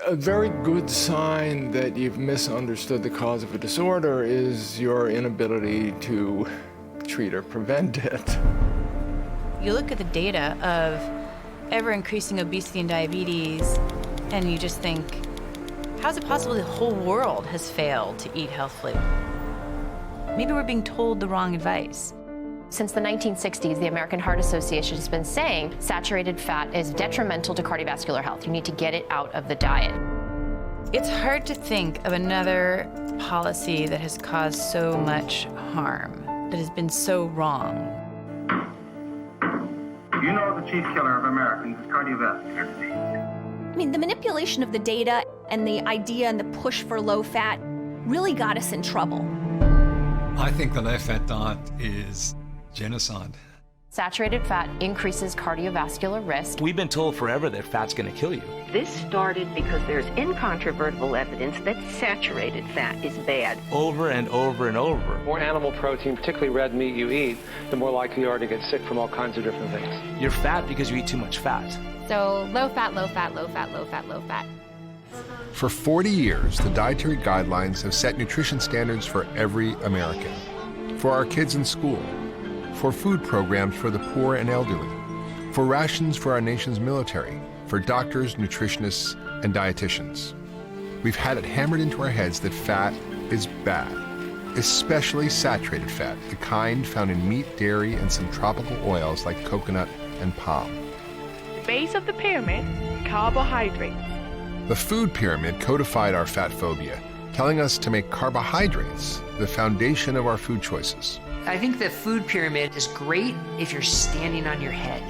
A very good sign that you've misunderstood the cause of a disorder is your inability to treat or prevent it. You look at the data of ever-increasing obesity and diabetes, and you just think, how is it possible the whole world has failed to eat healthfully? Maybe we're being told the wrong advice. Since the 1960s, the American Heart Association has been saying saturated fat is detrimental to cardiovascular health. You need to get it out of the diet. It's hard to think of another policy that has caused so much harm, that has been so wrong. You know the chief killer of Americans is cardiovascular disease. I mean, the manipulation of the data and the idea and the push for low fat really got us in trouble. I think the low-fat diet is genocide. Saturated fat increases cardiovascular risk. We've been told forever that fat's going to kill you. This started because there's incontrovertible evidence that saturated fat is bad. Over and over and over. The more animal protein, particularly red meat, you eat, the more likely you are to get sick from all kinds of different things. You're fat because you eat too much fat. So low fat, low fat, low fat, low fat, low fat. For 40 years, the dietary guidelines have set nutrition standards for every American, for our kids in school, for food programs for the poor and elderly, for rations for our nation's military, for doctors, nutritionists, and dietitians. We've had it hammered into our heads that fat is bad, especially saturated fat, the kind found in meat, dairy, and some tropical oils like coconut and palm. Base of the pyramid, carbohydrates. The food pyramid codified our fat phobia, telling us to make carbohydrates the foundation of our food choices. I think the food pyramid is great if you're standing on your head,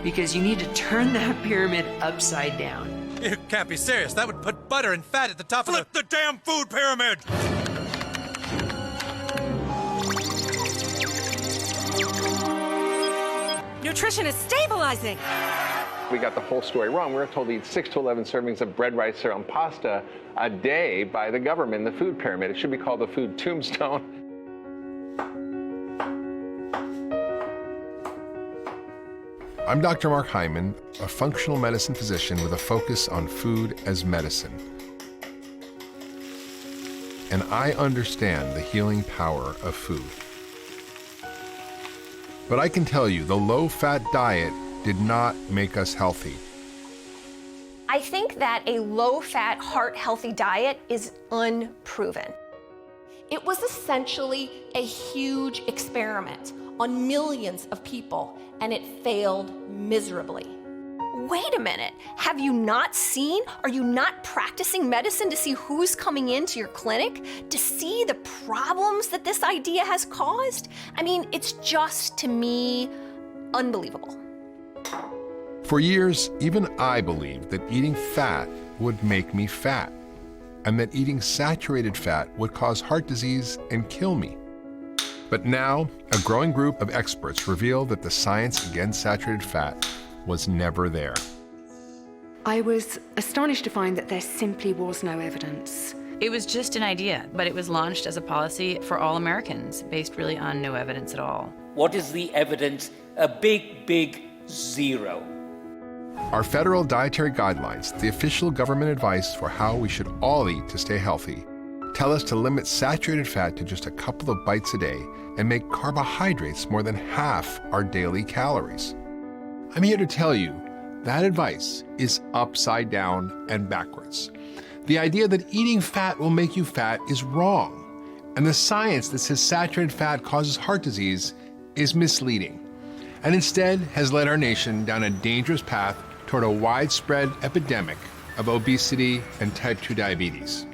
because you need to turn that pyramid upside down. You can't be serious. That would put butter and fat at the top of the... Flip the damn food pyramid! Nutrition is stabilizing. We got the whole story wrong. We were told to eat 6 to 11 servings of bread, rice, cereal, and pasta a day by the government in the food pyramid. It should be called the food tombstone. I'm Dr. Mark Hyman, a functional medicine physician with a focus on food as medicine. And I understand the healing power of food. But I can tell you, the low-fat diet did not make us healthy. I think that a low-fat, heart-healthy diet is unproven. It was essentially a huge experiment on millions of people, and it failed miserably. Wait a minute, have you not seen? Are you not practicing medicine to see who's coming into your clinic? To see the problems that this idea has caused? I mean, it's just, to me, unbelievable. For years, even I believed that eating fat would make me fat, and that eating saturated fat would cause heart disease and kill me. But now, a growing group of experts reveal that the science against saturated fat was never there. I was astonished to find that there simply was no evidence. It was just an idea, but it was launched as a policy for all Americans, based really on no evidence at all. What is the evidence? A big, big zero. Our federal dietary guidelines, the official government advice for how we should all eat to stay healthy, tell us to limit saturated fat to just a couple of bites a day and make carbohydrates more than half our daily calories. I'm here to tell you that advice is upside down and backwards. The idea that eating fat will make you fat is wrong, and the science that says saturated fat causes heart disease is misleading, and instead has led our nation down a dangerous path toward a widespread epidemic of obesity and type 2 diabetes.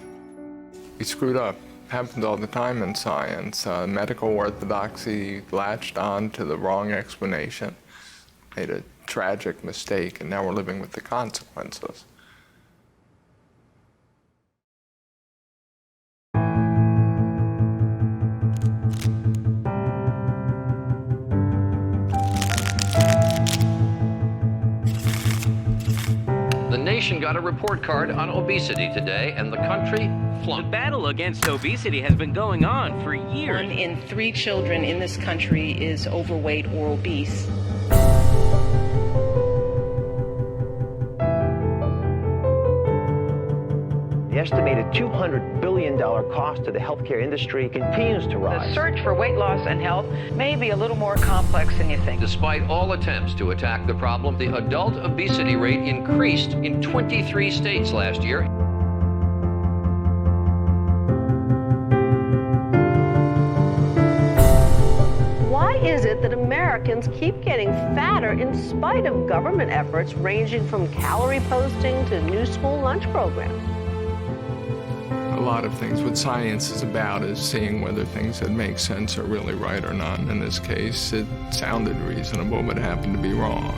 We screwed up. Happens all the time in science. Medical orthodoxy latched on to the wrong explanation, made a tragic mistake, and now we're living with the consequences. The nation got a report card on obesity today, and the country flunked. The battle against obesity has been going on for years. 1 in 3 children in this country is overweight or obese. The estimated $200 billion cost to the healthcare industry continues to rise. The search for weight loss and health may be a little more complex than you think. Despite all attempts to attack the problem, the adult obesity rate increased in 23 states last year. Why is it that Americans keep getting fatter in spite of government efforts ranging from calorie posting to new school lunch programs? A lot of things. What science is about is seeing whether things that make sense are really right or not. In this case, it sounded reasonable, but happened to be wrong.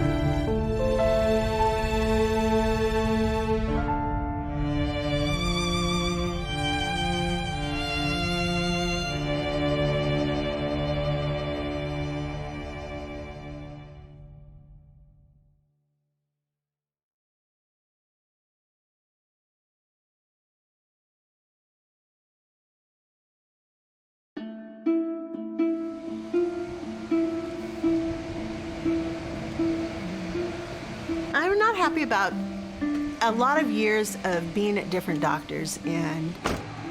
I'm not happy about a lot of years of being at different doctors, and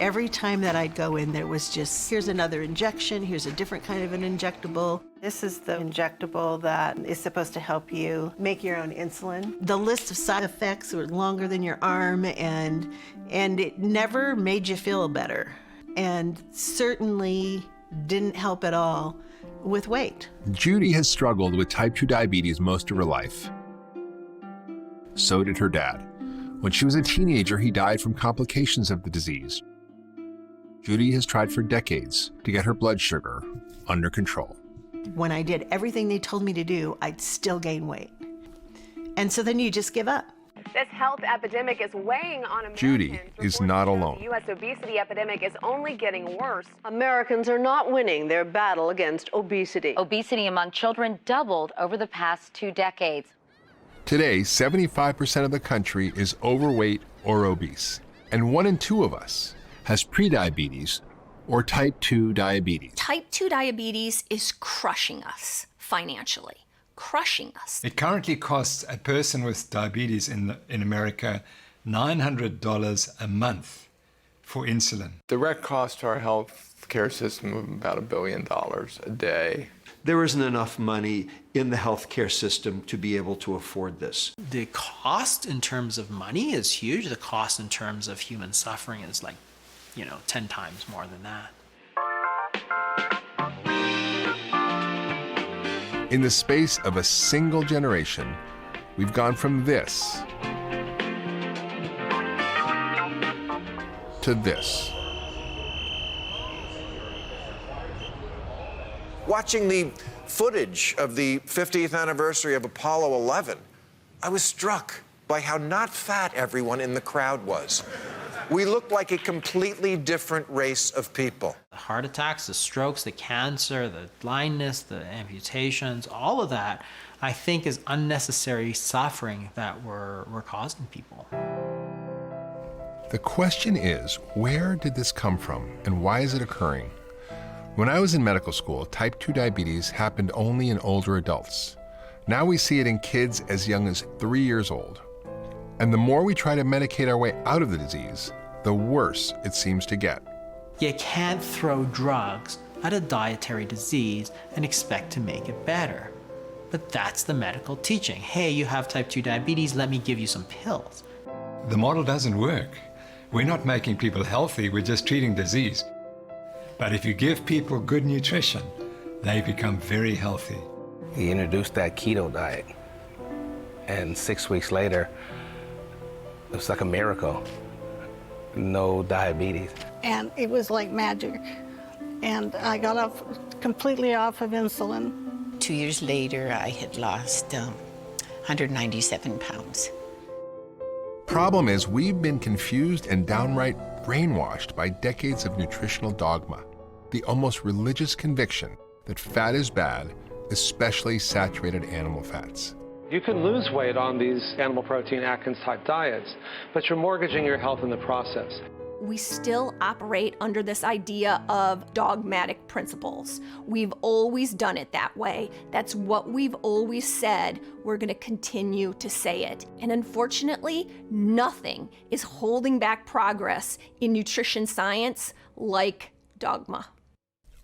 every time that I'd go in, there was just, here's another injection, here's a different kind of an injectable. This is the injectable that is supposed to help you make your own insulin. The list of side effects were longer than your arm, and it never made you feel better, and certainly didn't help at all with weight. Judy has struggled with type 2 diabetes most of her life. So did her dad. When she was a teenager, he died from complications of the disease. Judy has tried for decades to get her blood sugar under control. When I did everything they told me to do, I'd still gain weight. And so then you just give up. This health epidemic is weighing on Americans. Judy is not alone. The U.S. obesity epidemic is only getting worse. Americans are not winning their battle against obesity. Obesity among children doubled over the past 2 decades. Today, 75% of the country is overweight or obese, and 1 in 2 of us has prediabetes or type 2 diabetes. Type 2 diabetes is crushing us financially, crushing us. It currently costs a person with diabetes in America $900 a month for insulin. Direct cost to our health care system of about $1 billion a day. There isn't enough money in the healthcare system to be able to afford this. The cost in terms of money is huge. The cost in terms of human suffering is like, 10 times more than that. In the space of a single generation, we've gone from this to this. Watching the footage of the 50th anniversary of Apollo 11, I was struck by how not fat everyone in the crowd was. We looked like a completely different race of people. The heart attacks, the strokes, the cancer, the blindness, the amputations, all of that, I think, is unnecessary suffering that we're causing people. The question is, where did this come from and why is it occurring? When I was in medical school, type 2 diabetes happened only in older adults. Now we see it in kids as young as 3 years old. And the more we try to medicate our way out of the disease, the worse it seems to get. You can't throw drugs at a dietary disease and expect to make it better. But that's the medical teaching. Hey, you have type 2 diabetes, let me give you some pills. The model doesn't work. We're not making people healthy, we're just treating disease. But if you give people good nutrition, they become very healthy. He introduced that keto diet, and 6 weeks later, it was like a miracle. No diabetes. And it was like magic. And I got completely off of insulin. 2 years later, I had lost 197 pounds. Problem is, we've been confused and downright brainwashed by decades of nutritional dogma, the almost religious conviction that fat is bad, especially saturated animal fats. You can lose weight on these animal protein Atkins type diets, but you're mortgaging your health in the process. we still operate under this idea of dogmatic principles. We've always done it that way. That's what we've always said. We're going to continue to say it. And unfortunately, nothing is holding back progress in nutrition science like dogma.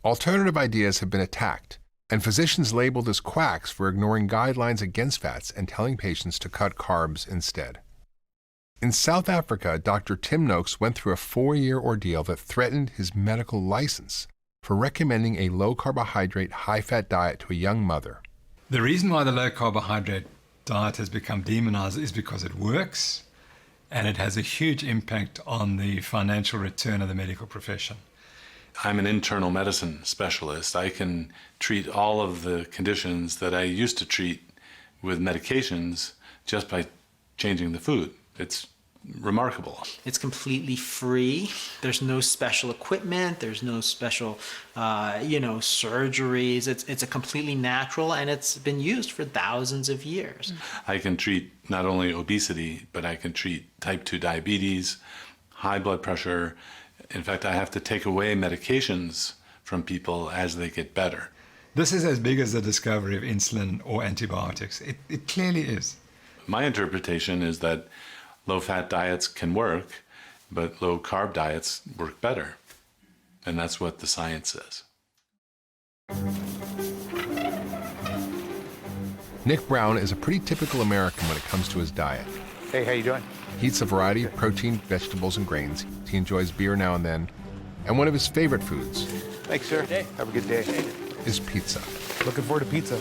Alternative ideas have been attacked, and physicians labeled as quacks for ignoring guidelines against fats and telling patients to cut carbs instead. In South Africa, Dr. Tim Noakes went through a 4-year ordeal that threatened his medical license for recommending a low-carbohydrate, high-fat diet to a young mother. The reason why the low-carbohydrate diet has become demonized is because it works, and it has a huge impact on the financial return of the medical profession. I'm an internal medicine specialist. I can treat all of the conditions that I used to treat with medications just by changing the food. It's remarkable. It's completely free. There's no special equipment. There's no special, surgeries. It's a completely natural, and it's been used for thousands of years. I can treat not only obesity, but I can treat type 2 diabetes, high blood pressure. In fact, I have to take away medications from people as they get better. This is as big as the discovery of insulin or antibiotics. It clearly is. My interpretation is that low-fat diets can work, but low-carb diets work better. And that's what the science says. Nick Brown is a pretty typical American when it comes to his diet. Hey, how you doing? He eats a variety of protein, vegetables, and grains. He enjoys beer now and then. And one of his favorite foods, Thanks, sir. Have a good day. is pizza. Looking forward to pizza.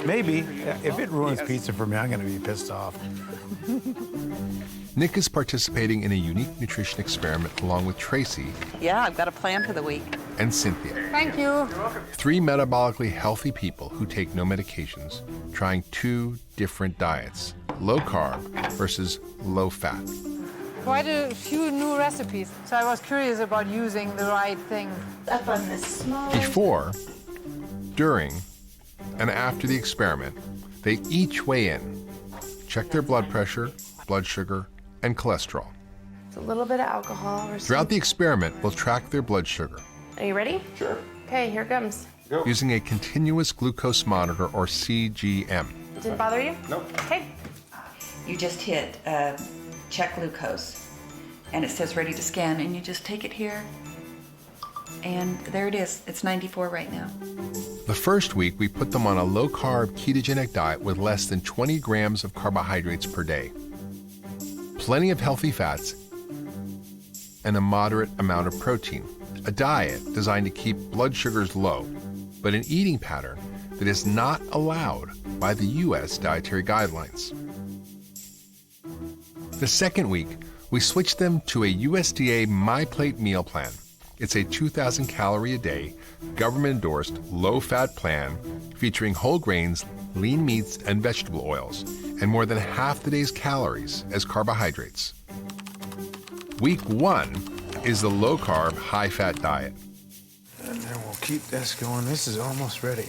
Maybe. If it ruins pizza for me, I'm going to be pissed off. Nick is participating in a unique nutrition experiment along with Tracy Yeah, I've got a plan for the week. and Cynthia. Thank you. 3 metabolically healthy people who take no medications, trying 2 different diets, low carb versus low fat. Quite a few new recipes, so I was curious about using the right thing. Up on the small. Before, during, and after the experiment, they each weigh in, check their blood pressure, blood sugar, and cholesterol. It's a little bit of alcohol. Throughout the experiment, we'll track their blood sugar Are you ready? Sure. Okay, here it comes. using a continuous glucose monitor, or CGM. Didn't bother you? Nope. Okay. You just hit check glucose, and it says ready to scan, and you just take it here, and there it is. It's 94 right now. The first week, we put them on a low-carb ketogenic diet with less than 20 grams of carbohydrates per day, plenty of healthy fats, and a moderate amount of protein. A diet designed to keep blood sugars low, but an eating pattern that is not allowed by the U.S. dietary guidelines. The second week, we switched them to a USDA MyPlate meal plan. It's a 2,000 calorie a day, government-endorsed, low-fat plan featuring whole grains, lean meats, and vegetable oils, and more than half the day's calories as carbohydrates. Week 1 is the low-carb, high-fat diet. And then we'll keep this going. This is almost ready.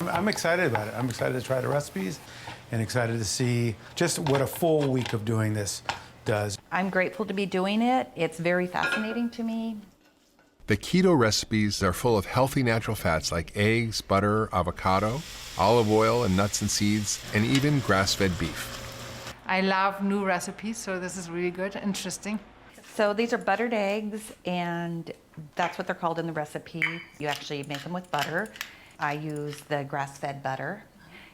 I'm excited about it. I'm excited to try the recipes and excited to see just what a full week of doing this does. I'm grateful to be doing it. It's very fascinating to me. The keto recipes are full of healthy natural fats like eggs, butter, avocado, olive oil, and nuts and seeds, and even grass-fed beef. I love new recipes, so this is really good, interesting. So these are buttered eggs, and that's what they're called in the recipe. You actually make them with butter. I use the grass-fed butter.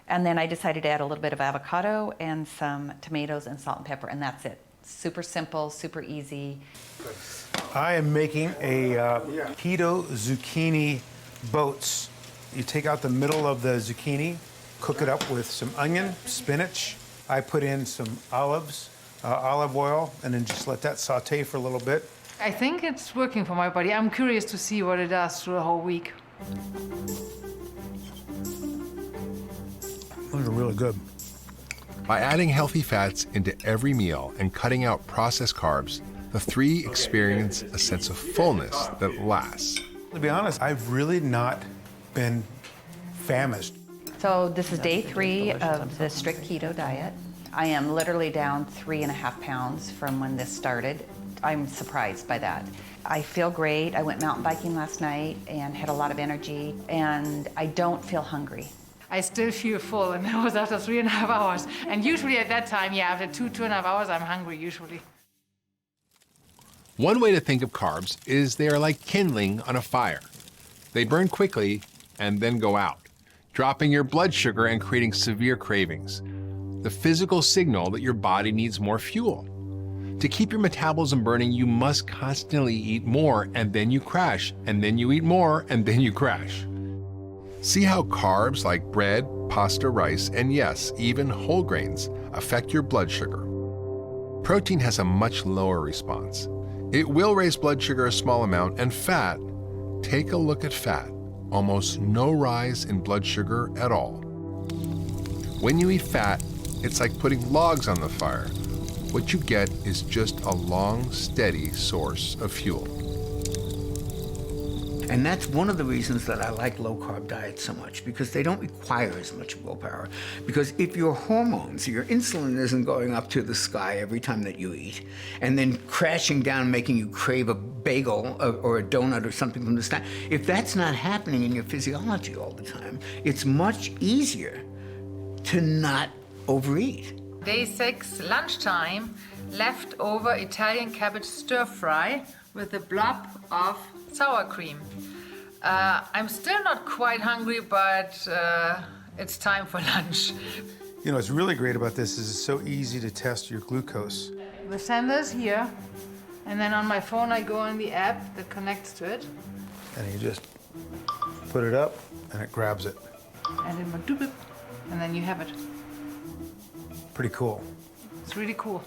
And then I decided to add a little bit of avocado and some tomatoes and salt and pepper, and that's it. Super simple, super easy. I am making a keto zucchini boats. You take out the middle of the zucchini, cook it up with some onion, spinach. I put in some olive oil, and then just let that saute for a little bit. I think it's working for my body. I'm curious to see what it does through the whole week. Those are really good. By adding healthy fats into every meal and cutting out processed carbs, the 3 experience a sense of fullness that lasts. To be honest, I've really not been famished. So this is day 3 of the strict keto diet. I am literally down 3.5 pounds from when this started. I'm surprised by that. I feel great. I went mountain biking last night and had a lot of energy, and I don't feel hungry. I still feel full, and that was after 3.5 hours. And usually at that time, yeah, after 2.5 hours, I'm hungry usually. One way to think of carbs is they are like kindling on a fire. They burn quickly and then go out, dropping your blood sugar and creating severe cravings. The physical signal that your body needs more fuel. To keep your metabolism burning, you must constantly eat more, and then you crash, and then you eat more, and then you crash. See how carbs like bread, pasta, rice, and yes, even whole grains affect your blood sugar. Protein has a much lower response. It will raise blood sugar a small amount, and fat, take a look at fat. Almost no rise in blood sugar at all. When you eat fat, it's like putting logs on the fire. What you get is just a long, steady source of fuel. And that's one of the reasons that I like low-carb diets so much, because they don't require as much willpower. Because if your hormones, your insulin isn't going up to the sky every time that you eat, and then crashing down, making you crave a bagel or a donut or something from the snack, if that's not happening in your physiology all the time, it's much easier to not overeat. Day 6, lunchtime, leftover Italian cabbage stir fry with a blob of sour cream. I'm still not quite hungry, but it's time for lunch. You know, what's really great about this is it's so easy to test your glucose. The sender's here, and then on my phone I go on the app that connects to it. And you just put it up, and it grabs it. And then doop it, and then you have it. Pretty cool. It's really cool.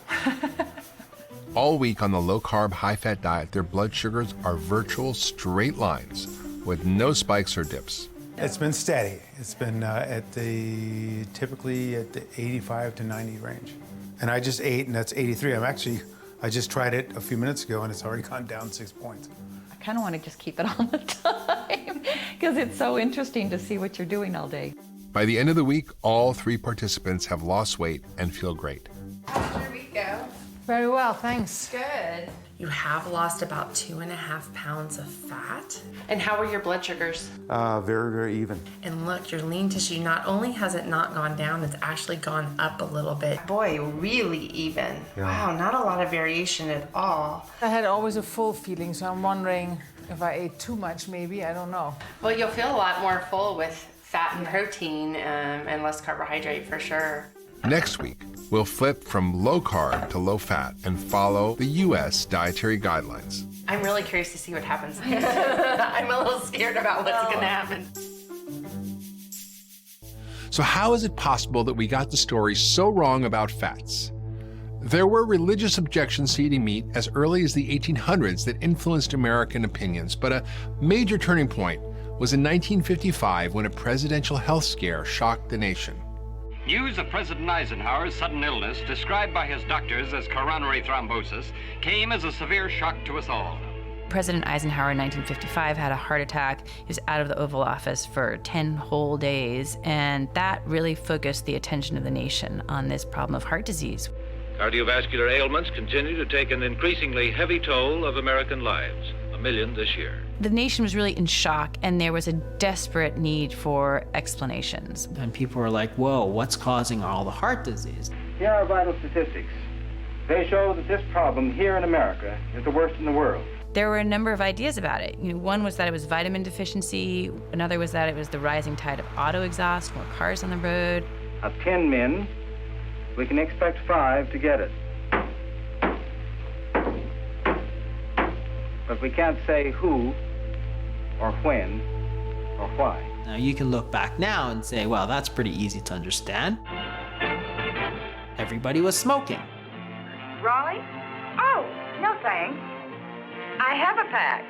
All week on the low-carb, high-fat diet, their blood sugars are virtual straight lines with no spikes or dips. It's been steady. It's been typically at the 85 to 90 range. And I just ate, and that's 83. I just tried it a few minutes ago, and it's already gone down 6 points. I kind of want to just keep it all the time because it's so interesting to see what you're doing all day. By the end of the week, all 3 participants have lost weight and feel great. How did your week go? Very well, thanks. Good. You have lost about 2.5 pounds of fat. And how are your blood sugars? Very, very even. And look, your lean tissue, not only has it not gone down, it's actually gone up a little bit. Boy, really even. Yeah. Wow, not a lot of variation at all. I had always a full feeling, so I'm wondering if I ate too much, maybe, I don't know. Well, you'll feel a lot more full with fat and protein and less carbohydrate for sure. Next week, we'll flip from low carb to low fat and follow the U.S. dietary guidelines. I'm really curious to see what happens. I'm a little scared about what's going to happen. So how is it possible that we got the story so wrong about fats? There were religious objections to eating meat as early as the 1800s that influenced American opinions, but a major turning point was in 1955 when a presidential health scare shocked the nation. News of President Eisenhower's sudden illness, described by his doctors as coronary thrombosis, came as a severe shock to us all. President Eisenhower in 1955 had a heart attack. He was out of the Oval Office for 10 whole days, and that really focused the attention of the nation on this problem of heart disease. Cardiovascular ailments continue to take an increasingly heavy toll of American lives, 1 million this year. The nation was really in shock, and there was a desperate need for explanations. And people were like, whoa, what's causing all the heart disease? Here are vital statistics. They show that this problem here in America is the worst in the world. There were a number of ideas about it. One was that it was vitamin deficiency. Another was that it was the rising tide of auto exhaust, more cars on the road. Of 10 men, we can expect 5 to get it. But we can't say who, or when, or why. Now you can look back now and say, well, that's pretty easy to understand. Everybody was smoking. Raleigh? Oh, no thanks. I have a pack.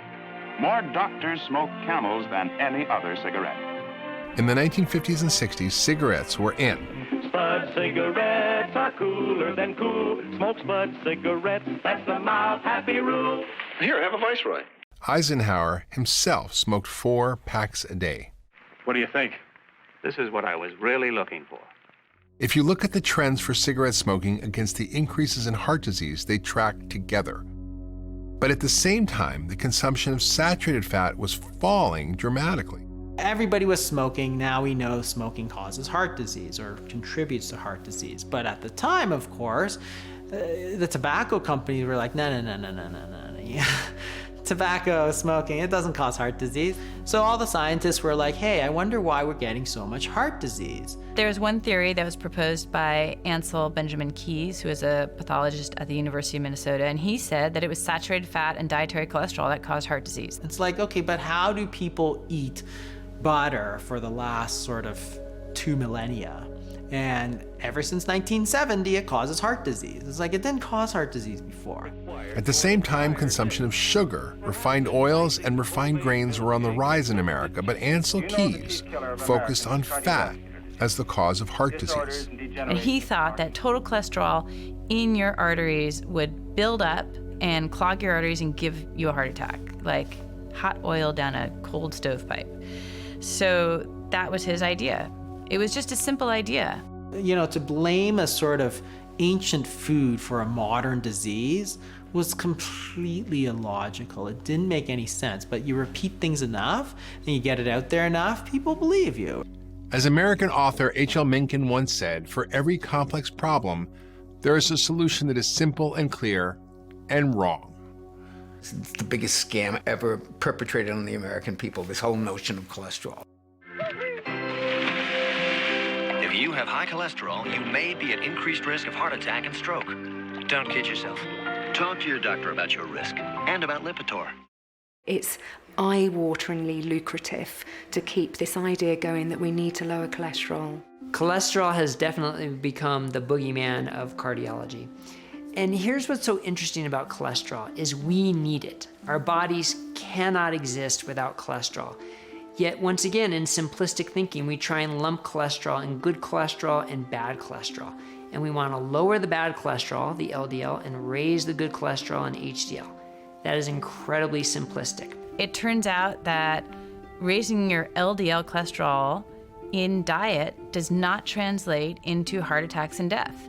More doctors smoke Camels than any other cigarette. In the 1950s and 60s, cigarettes were in. Spud cigarettes are cooler than cool. Smoke Spud cigarettes, that's the mild, happy rule. Here, have a Viceroy. Eisenhower himself smoked 4 packs a day. What do you think? This is what I was really looking for. If you look at the trends for cigarette smoking against the increases in heart disease, they track together. But at the same time, the consumption of saturated fat was falling dramatically. Everybody was smoking. Now we know smoking causes heart disease or contributes to heart disease. But at the time, of course, the tobacco companies were like, no. Yeah. Tobacco, smoking, it doesn't cause heart disease. So all the scientists were like, hey, I wonder why we're getting so much heart disease. There's one theory that was proposed by Ansel Benjamin Keys, who is a pathologist at the University of Minnesota, and he said that it was saturated fat and dietary cholesterol that caused heart disease. It's like, okay, but how do people eat butter for the last sort of 2 millennia? And ever since 1970, it causes heart disease. It's like it didn't cause heart disease before. At the same time, consumption of sugar, refined oils, and refined grains were on the rise in America, but Ansel Keys focused on fat as the cause of heart disease. And he thought that total cholesterol in your arteries would build up and clog your arteries and give you a heart attack, like hot oil down a cold stovepipe. So that was his idea. It was just a simple idea. You know, to blame a sort of ancient food for a modern disease was completely illogical. It didn't make any sense, but you repeat things enough and you get it out there enough, people believe you. As American author H.L. Mencken once said, for every complex problem, there is a solution that is simple and clear and wrong. It's the biggest scam ever perpetrated on the American people, this whole notion of cholesterol. If you have high cholesterol, you may be at increased risk of heart attack and stroke. Don't kid yourself. Talk to your doctor about your risk and about Lipitor. It's eye-wateringly lucrative to keep this idea going that we need to lower cholesterol. Cholesterol has definitely become the boogeyman of cardiology. And here's what's so interesting about cholesterol is we need it. Our bodies cannot exist without cholesterol. Yet once again, in simplistic thinking, we try and lump cholesterol in good cholesterol and bad cholesterol. And we want to lower the bad cholesterol, the LDL, and raise the good cholesterol and HDL. That is incredibly simplistic. It turns out that raising your LDL cholesterol in diet does not translate into heart attacks and death.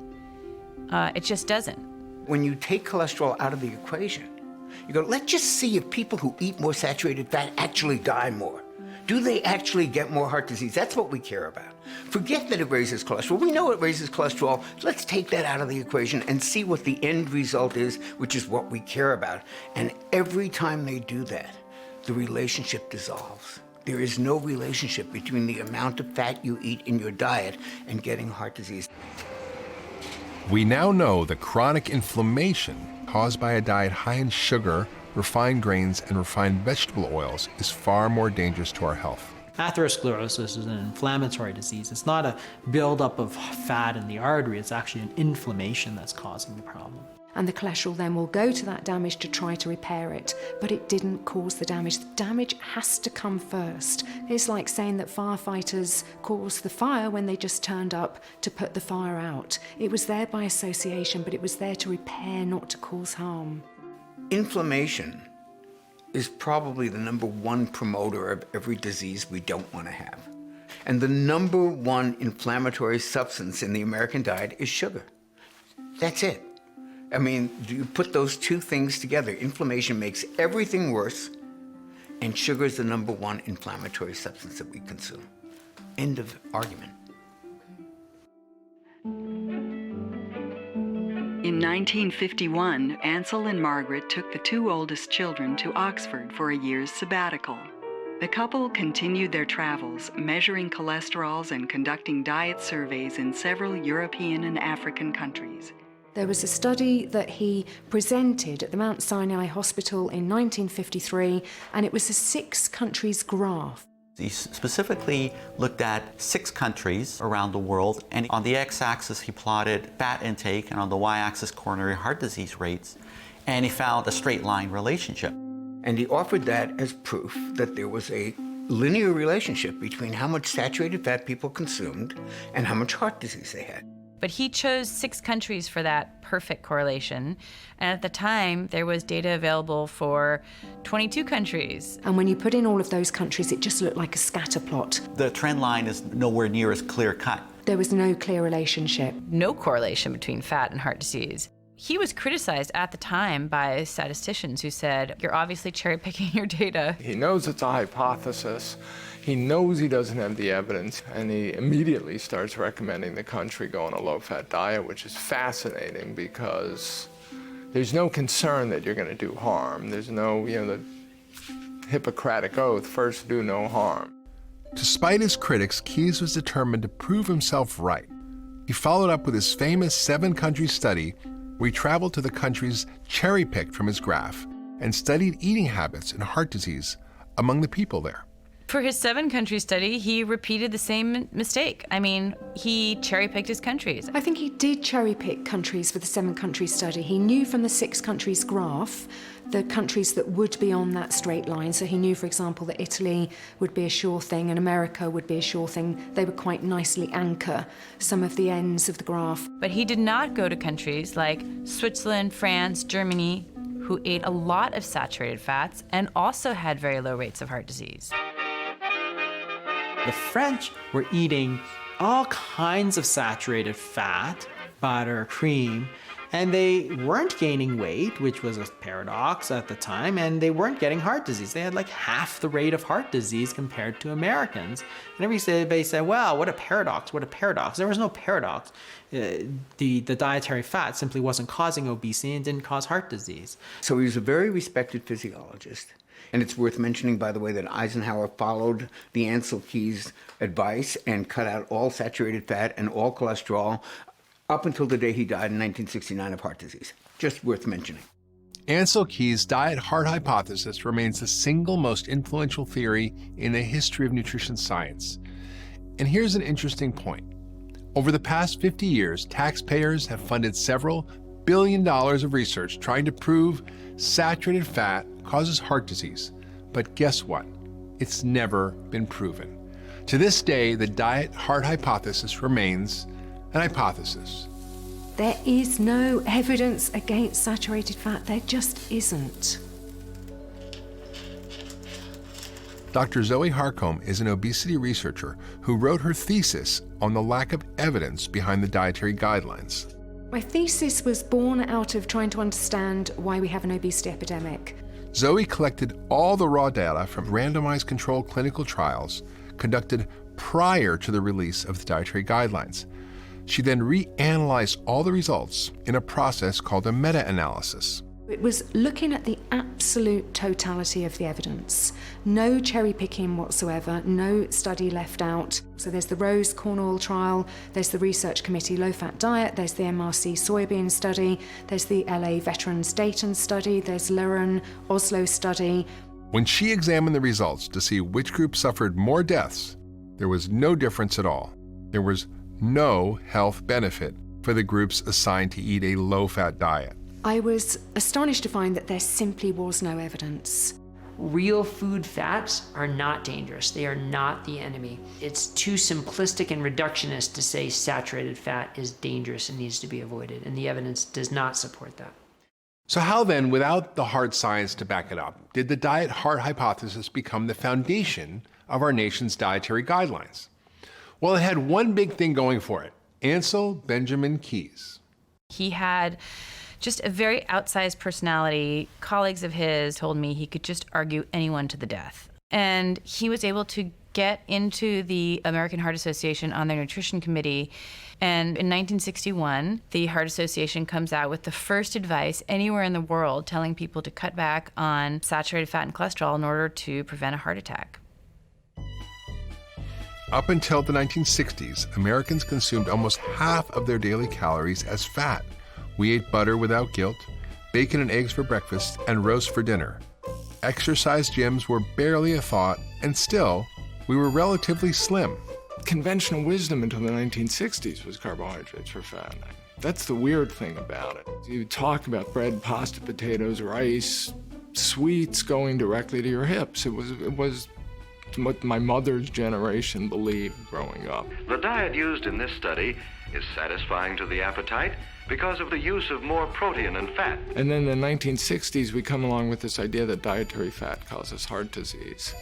It just doesn't. When you take cholesterol out of the equation, you go, let's just see if people who eat more saturated fat actually die more. Do they actually get more heart disease? That's what we care about. Forget that it raises cholesterol. We know it raises cholesterol. Let's take that out of the equation and see what the end result is, which is what we care about. And every time they do that, the relationship dissolves. There is no relationship between the amount of fat you eat in your diet and getting heart disease. We now know that chronic inflammation caused by a diet high in sugar, refined grains, and refined vegetable oils is far more dangerous to our health. Atherosclerosis is an inflammatory disease. It's not a buildup of fat in the artery, it's actually an inflammation that's causing the problem. And the cholesterol then will go to that damage to try to repair it, but it didn't cause the damage. The damage has to come first. It's like saying that firefighters caused the fire when they just turned up to put the fire out. It was there by association, but it was there to repair, not to cause harm. Inflammation is probably the #1 promoter of every disease we don't want to have. And the #1 inflammatory substance in the American diet is sugar. That's it. I mean, you put those two things together, inflammation makes everything worse, and sugar is the #1 inflammatory substance that we consume. End of argument. In 1951, Ansel and Margaret took the 2 oldest children to Oxford for a year's sabbatical. The couple continued their travels, measuring cholesterols and conducting diet surveys in several European and African countries. There was a study that he presented at the Mount Sinai Hospital in 1953, and it was a 6 countries graph. He specifically looked at 6 countries around the world, and on the x-axis he plotted fat intake, and on the y-axis coronary heart disease rates, and he found a straight line relationship. And he offered that as proof that there was a linear relationship between how much saturated fat people consumed and how much heart disease they had. But he chose 6 countries for that perfect correlation. And at the time, there was data available for 22 countries. And when you put in all of those countries, it just looked like a scatter plot. The trend line is nowhere near as clear cut. There was no clear relationship. No correlation between fat and heart disease. He was criticized at the time by statisticians who said, you're obviously cherry-picking your data. He knows it's a hypothesis. He knows he doesn't have the evidence, and he immediately starts recommending the country go on a low-fat diet, which is fascinating because there's no concern that you're going to do harm. There's no, the Hippocratic oath, first do no harm. Despite his critics, Keyes was determined to prove himself right. He followed up with his famous 7-country study where he traveled to the countries cherry-picked from his graph and studied eating habits and heart disease among the people there. For his 7-country study, he repeated the same mistake. I mean, he cherry-picked his countries. I think he did cherry-pick countries for the 7-country study. He knew from the 6 countries graph the countries that would be on that straight line. So he knew, for example, that Italy would be a sure thing and America would be a sure thing. They would quite nicely anchor some of the ends of the graph. But he did not go to countries like Switzerland, France, Germany, who ate a lot of saturated fats and also had very low rates of heart disease. The French were eating all kinds of saturated fat, butter, cream, and they weren't gaining weight, which was a paradox at the time, and they weren't getting heart disease. They had like half the rate of heart disease compared to Americans. And everybody said, wow, what a paradox, what a paradox. There was no paradox. The dietary fat simply wasn't causing obesity and didn't cause heart disease. So he was a very respected physiologist. And it's worth mentioning, by the way, that Eisenhower followed the Ansel-Keys advice and cut out all saturated fat and all cholesterol up until the day he died in 1969 of heart disease. Just worth mentioning. Ansel-Keys' diet-heart hypothesis remains the single most influential theory in the history of nutrition science. And here's an interesting point. Over the past 50 years, taxpayers have funded several $1 billion of research trying to prove saturated fat causes heart disease. But guess what? It's never been proven. To this day, the diet-heart hypothesis remains an hypothesis. There is no evidence against saturated fat. There just isn't. Dr. Zoe Harcombe is an obesity researcher who wrote her thesis on the lack of evidence behind the dietary guidelines. My thesis was born out of trying to understand why we have an obesity epidemic. Zoe collected all the raw data from randomized controlled clinical trials conducted prior to the release of the dietary guidelines. She then reanalyzed all the results in a process called a meta-analysis. It was looking at the absolute totality of the evidence. No cherry picking whatsoever, no study left out. So there's the Rose Cornwall trial, there's the Research Committee low-fat diet, there's the MRC soybean study, there's the LA Veterans Dayton study, there's Leuren Oslo study. When she examined the results to see which group suffered more deaths, there was no difference at all. There was no health benefit for the groups assigned to eat a low-fat diet. I was astonished to find that there simply was no evidence. Real food fats are not dangerous. They are not the enemy. It's too simplistic and reductionist to say saturated fat is dangerous and needs to be avoided, and the evidence does not support that. So how then, without the hard science to back it up, did the diet-heart hypothesis become the foundation of our nation's dietary guidelines? Well, it had one big thing going for it: Ansel Benjamin Keys. He had just a very outsized personality. Colleagues of his told me he could just argue anyone to the death. And he was able to get into the American Heart Association on their nutrition committee. And in 1961, the Heart Association comes out with the first advice anywhere in the world telling people to cut back on saturated fat and cholesterol in order to prevent a heart attack. Up until the 1960s, Americans consumed almost half of their daily calories as fat. We ate butter without guilt, bacon and eggs for breakfast, and roast for dinner. Exercise gyms were barely a thought, and still, we were relatively slim. Conventional wisdom until the 1960s was carbohydrates for fat. That's the weird thing about it. You talk about bread, pasta, potatoes, rice, sweets going directly to your hips. It was what my mother's generation believed growing up. The diet used in this study is satisfying to the appetite because of the use of more protein and fat. And then in the 1960s, we come along with this idea that dietary fat causes heart disease.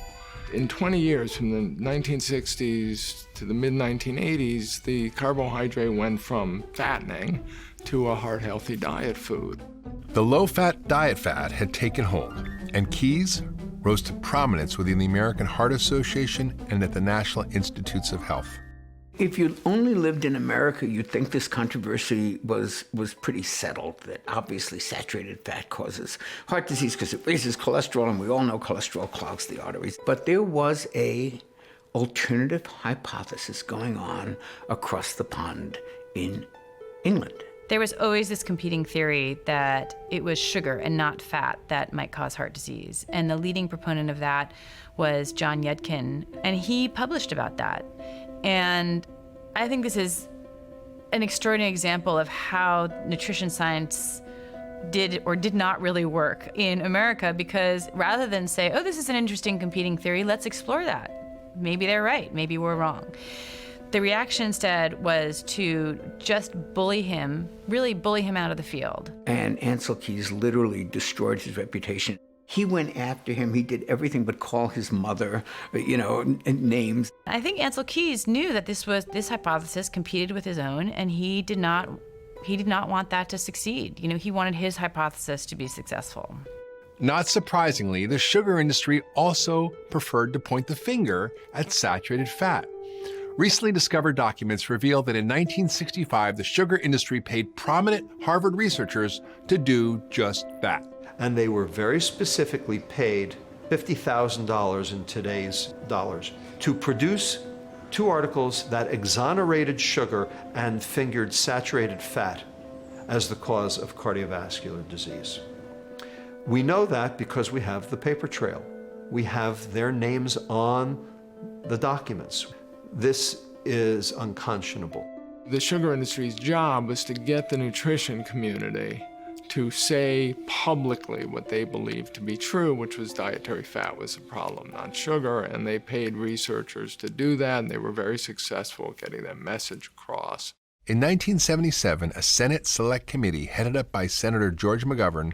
In 20 years, from the 1960s to the mid-1980s, the carbohydrate went from fattening to a heart-healthy diet food. The low-fat diet fad had taken hold, and Keyes rose to prominence within the American Heart Association and at the National Institutes of Health. If you only lived in America, you'd think this controversy was pretty settled, that obviously saturated fat causes heart disease because it raises cholesterol, and we all know cholesterol clogs the arteries. But there was a alternative hypothesis going on across the pond in England. There was always this competing theory that it was sugar and not fat that might cause heart disease. And the leading proponent of that was John Yudkin, and he published about that. And I think this is an extraordinary example of how nutrition science did or did not really work in America, because rather than say, oh, this is an interesting competing theory, let's explore that. Maybe they're right, maybe we're wrong. The reaction instead was to just bully him, really bully him out of the field. And Ancel Keys literally destroyed his reputation. He went after him. He did everything but call his mother, names. I think Ancel Keys knew that this hypothesis competed with his own, and he did not want that to succeed. He wanted his hypothesis to be successful. Not surprisingly, the sugar industry also preferred to point the finger at saturated fat. Recently discovered documents reveal that in 1965, the sugar industry paid prominent Harvard researchers to do just that. And they were very specifically paid $50,000 in today's dollars to produce 2 articles that exonerated sugar and fingered saturated fat as the cause of cardiovascular disease. We know that because we have the paper trail. We have their names on the documents. This is unconscionable. The sugar industry's job was to get the nutrition community to say publicly what they believed to be true, which was dietary fat was a problem, not sugar, and they paid researchers to do that, and they were very successful at getting that message across. In 1977, a Senate Select Committee headed up by Senator George McGovern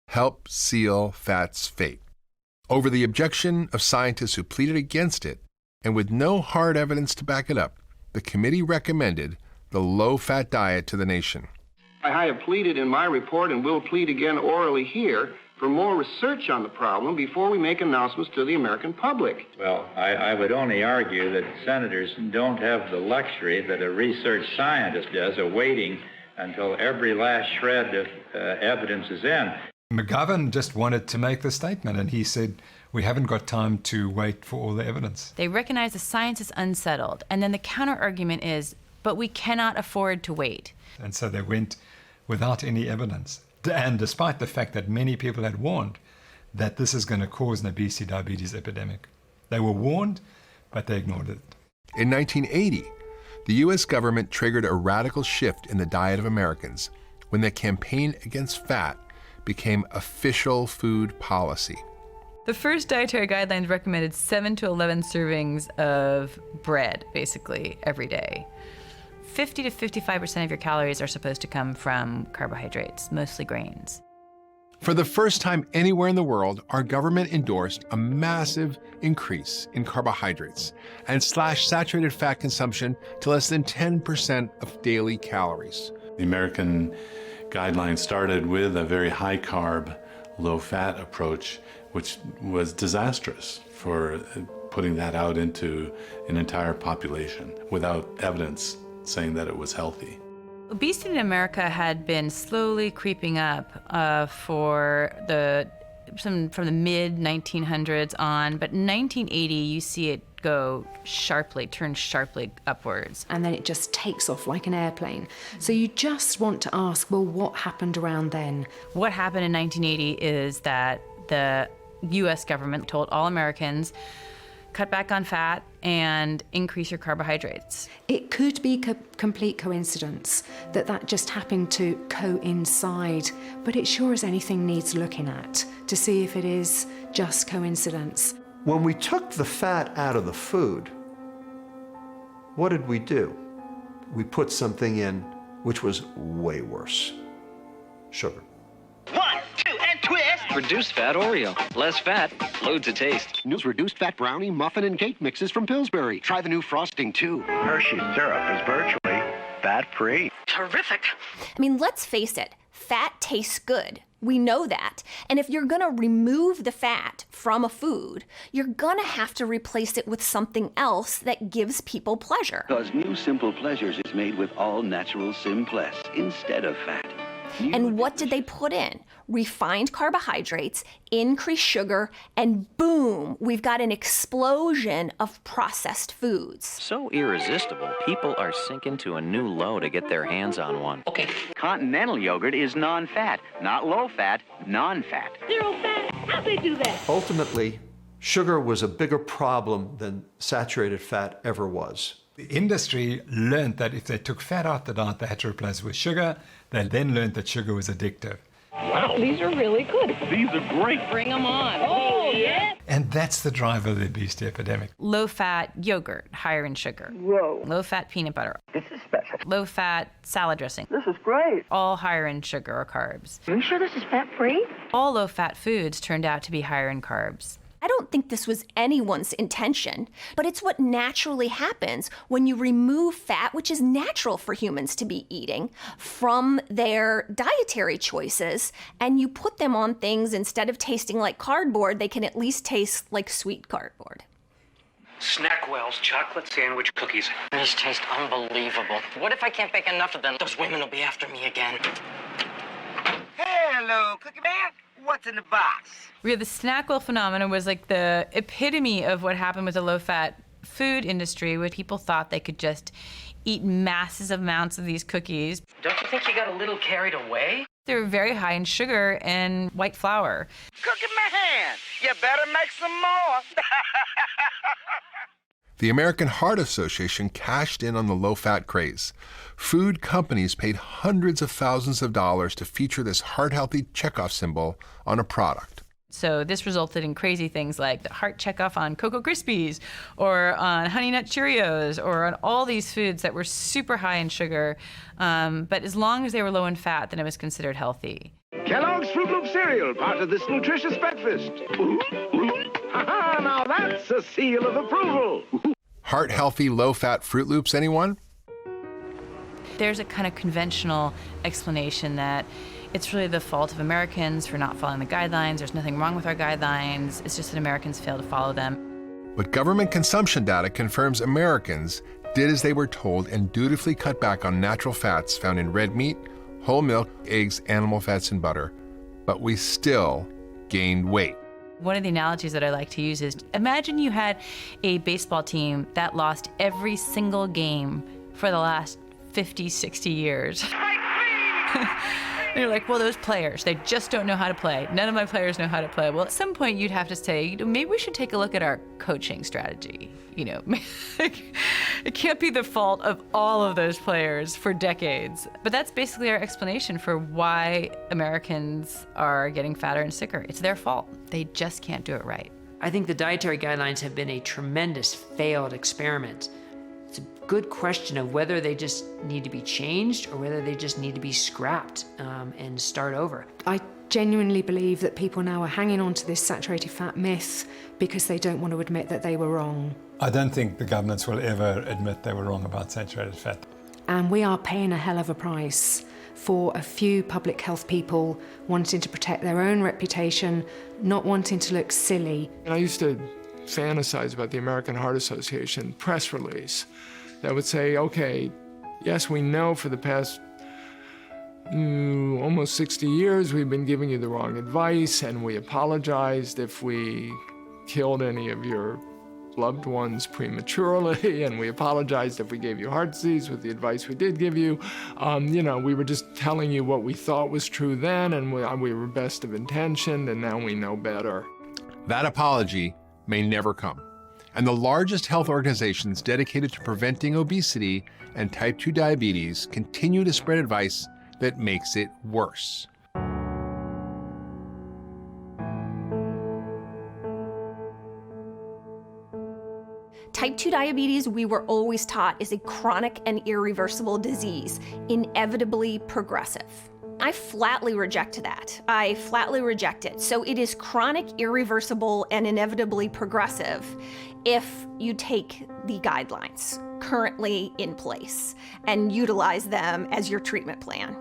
helped seal fat's fate. Over the objection of scientists who pleaded against it, and with no hard evidence to back it up, the committee recommended the low-fat diet to the nation. I have pleaded in my report and will plead again orally here for more research on the problem before we make announcements to the American public. Well, I would only argue that senators don't have the luxury that a research scientist does of waiting until every last shred of evidence is in. McGovern just wanted to make the statement, and he said, we haven't got time to wait for all the evidence. They recognize the science is unsettled, and then the counter-argument is, but we cannot afford to wait. And so they went without any evidence. And despite the fact that many people had warned that this is going to cause an obesity diabetes epidemic. They were warned, but they ignored it. In 1980, the U.S. government triggered a radical shift in the diet of Americans when the campaign against fat became official food policy. The first dietary guidelines recommended 7 to 11 servings of bread, basically, every day. 50 to 55% of your calories are supposed to come from carbohydrates, mostly grains. For the first time anywhere in the world, our government endorsed a massive increase in carbohydrates and slashed saturated fat consumption to less than 10% of daily calories. The American guidelines started with a very high-carb, low-fat approach, which was disastrous for putting that out into an entire population without evidence saying that it was healthy. Obesity in America had been slowly creeping up from the mid-1900s on, but in 1980 you see it turn sharply upwards. And then it just takes off like an airplane. So you just want to ask, well, what happened around then? What happened in 1980 is that the US government told all Americans, cut back on fat and increase your carbohydrates. It could be complete coincidence that just happened to coincide, but it sure as anything needs looking at to see if it is just coincidence. When we took the fat out of the food, what did we do? We put something in which was way worse: sugar. 1, 2, and twist. Reduced fat Oreo. Less fat, loads of taste. New reduced fat brownie, muffin, and cake mixes from Pillsbury. Try the new frosting, too. Hershey's syrup is virtually fat-free. Terrific. I mean, let's face it, fat tastes good. We know that. And if you're going to remove the fat from a food, you're going to have to replace it with something else that gives people pleasure. Because new Simple Pleasures is made with all natural Simpless instead of fat. And what did they put in? Refined carbohydrates, increased sugar, and boom, we've got an explosion of processed foods. So irresistible, people are sinking to a new low to get their hands on one. Okay. Continental yogurt is non-fat, not low-fat, non-fat. Zero fat? How'd they do that? Ultimately, sugar was a bigger problem than saturated fat ever was. The industry learned that if they took fat out the diet, they had to replace it with sugar. They then learned that sugar was addictive. Wow, these are really good. These are great. Bring them on. Oh, yeah. And that's the driver of the obesity epidemic. Low-fat yogurt, higher in sugar. Whoa. Low-fat peanut butter. This is special. Low-fat salad dressing. This is great. All higher in sugar or carbs. Are you sure this is fat-free? All low-fat foods turned out to be higher in carbs. I don't think this was anyone's intention, but it's what naturally happens when you remove fat, which is natural for humans to be eating, from their dietary choices, and you put them on things instead of tasting like cardboard, they can at least taste like sweet cardboard. Snackwell's chocolate sandwich cookies. These taste unbelievable. What if I can't bake enough of them? Those women will be after me again. Hello, Cookie Man. What's in the box? Yeah, the Snackwell phenomenon was like the epitome of what happened with the low-fat food industry, where people thought they could just eat massive amounts of these cookies. Don't you think you got a little carried away? They were very high in sugar and white flour. Cookie Man, you better make some more. The American Heart Association cashed in on the low-fat craze. Food companies paid hundreds of thousands of dollars to feature this heart-healthy checkoff symbol on a product. So this resulted in crazy things like the heart checkoff on Cocoa Krispies or on Honey Nut Cheerios or on all these foods that were super high in sugar. But as long as they were low in fat, then it was considered healthy. Kellogg's Fruit Loop cereal, part of this nutritious breakfast. Ha-ha, now that's a seal of approval. Heart-healthy, low-fat Fruit Loops, anyone? There's a kind of conventional explanation that it's really the fault of Americans for not following the guidelines. There's nothing wrong with our guidelines. It's just that Americans fail to follow them. But government consumption data confirms Americans did as they were told and dutifully cut back on natural fats found in red meat, whole milk, eggs, animal fats, and butter. But we still gained weight. One of the analogies that I like to use is, imagine you had a baseball team that lost every single game for the last 50, 60 years. And you're like, well, those players, they just don't know how to play. None of my players know how to play. Well, at some point you'd have to say, maybe we should take a look at our coaching strategy. It can't be the fault of all of those players for decades. But that's basically our explanation for why Americans are getting fatter and sicker. It's their fault. They just can't do it right. I think the dietary guidelines have been a tremendous failed experiment. It's a good question of whether they just need to be changed or whether they just need to be scrapped and start over. I genuinely believe that people now are hanging on to this saturated fat myth because they don't want to admit that they were wrong. I don't think the governments will ever admit they were wrong about saturated fat. And we are paying a hell of a price for a few public health people wanting to protect their own reputation, not wanting to look silly. I used to fantasize about the American Heart Association press release that would say, okay, yes, we know for the past almost 60 years we've been giving you the wrong advice, and we apologized if we killed any of your loved ones prematurely, and we apologized if we gave you heart disease with the advice we did give you. We were just telling you what we thought was true then, and we were best of intention, and now we know better. That apology may never come. And the largest health organizations dedicated to preventing obesity and type 2 diabetes continue to spread advice that makes it worse. Type 2 diabetes, we were always taught, is a chronic and irreversible disease, inevitably progressive. I flatly reject that. I flatly reject it. So it is chronic, irreversible, and inevitably progressive if you take the guidelines currently in place and utilize them as your treatment plan.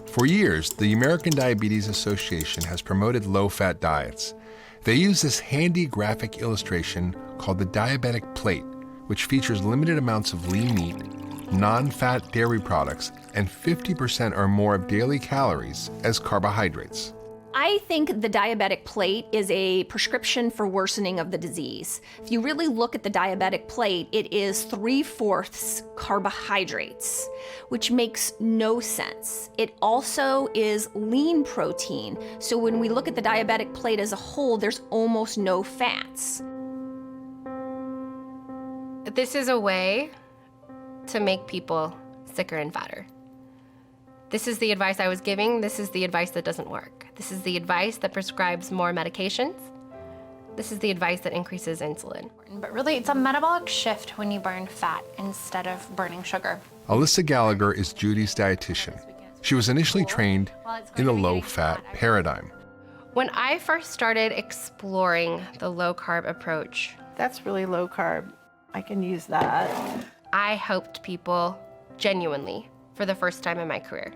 For years, the American Diabetes Association has promoted low-fat diets. They use this handy graphic illustration called the diabetic plate, which features limited amounts of lean meat, non-fat dairy products, and 50% or more of daily calories as carbohydrates. I think the diabetic plate is a prescription for worsening of the disease. If you really look at the diabetic plate, it is 3/4 carbohydrates, which makes no sense. It also is lean protein. So when we look at the diabetic plate as a whole, there's almost no fats. This is a way to make people sicker and fatter. This is the advice I was giving. This is the advice that doesn't work. This is the advice that prescribes more medications. This is the advice that increases insulin. But really, it's a metabolic shift when you burn fat instead of burning sugar. Alyssa Gallagher is Judy's dietitian. She was initially trained in the low-fat paradigm. When I first started exploring the low-carb approach, that's really low carb. I can use that. I helped people genuinely for the first time in my career.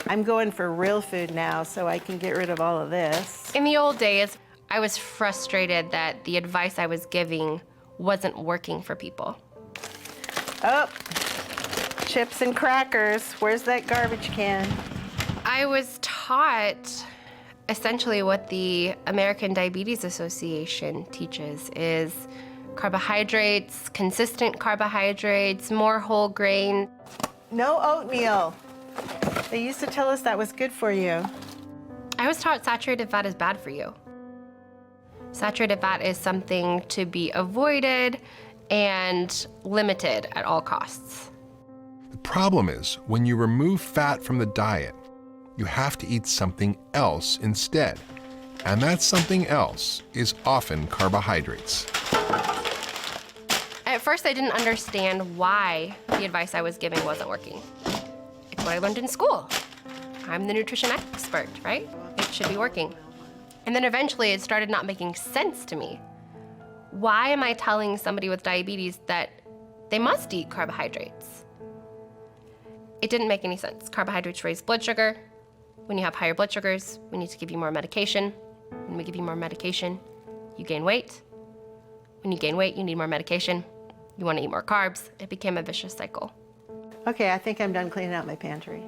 I'm going for real food now so I can get rid of all of this. In the old days, I was frustrated that the advice I was giving wasn't working for people. Oh, chips and crackers. Where's that garbage can? I was taught essentially what the American Diabetes Association teaches is carbohydrates, consistent carbohydrates, more whole grain. No oatmeal. They used to tell us that was good for you. I was taught saturated fat is bad for you. Saturated fat is something to be avoided and limited at all costs. The problem is, when you remove fat from the diet, you have to eat something else instead. And that something else is often carbohydrates. At first, I didn't understand why the advice I was giving wasn't working. It's what I learned in school. I'm the nutrition expert, right? It should be working. And then eventually it started not making sense to me. Why am I telling somebody with diabetes that they must eat carbohydrates? It didn't make any sense. Carbohydrates raise blood sugar. When you have higher blood sugars, we need to give you more medication. When we give you more medication, you gain weight. When you gain weight, you need more medication. You want to eat more carbs. It became a vicious cycle. Okay, I think I'm done cleaning out my pantry.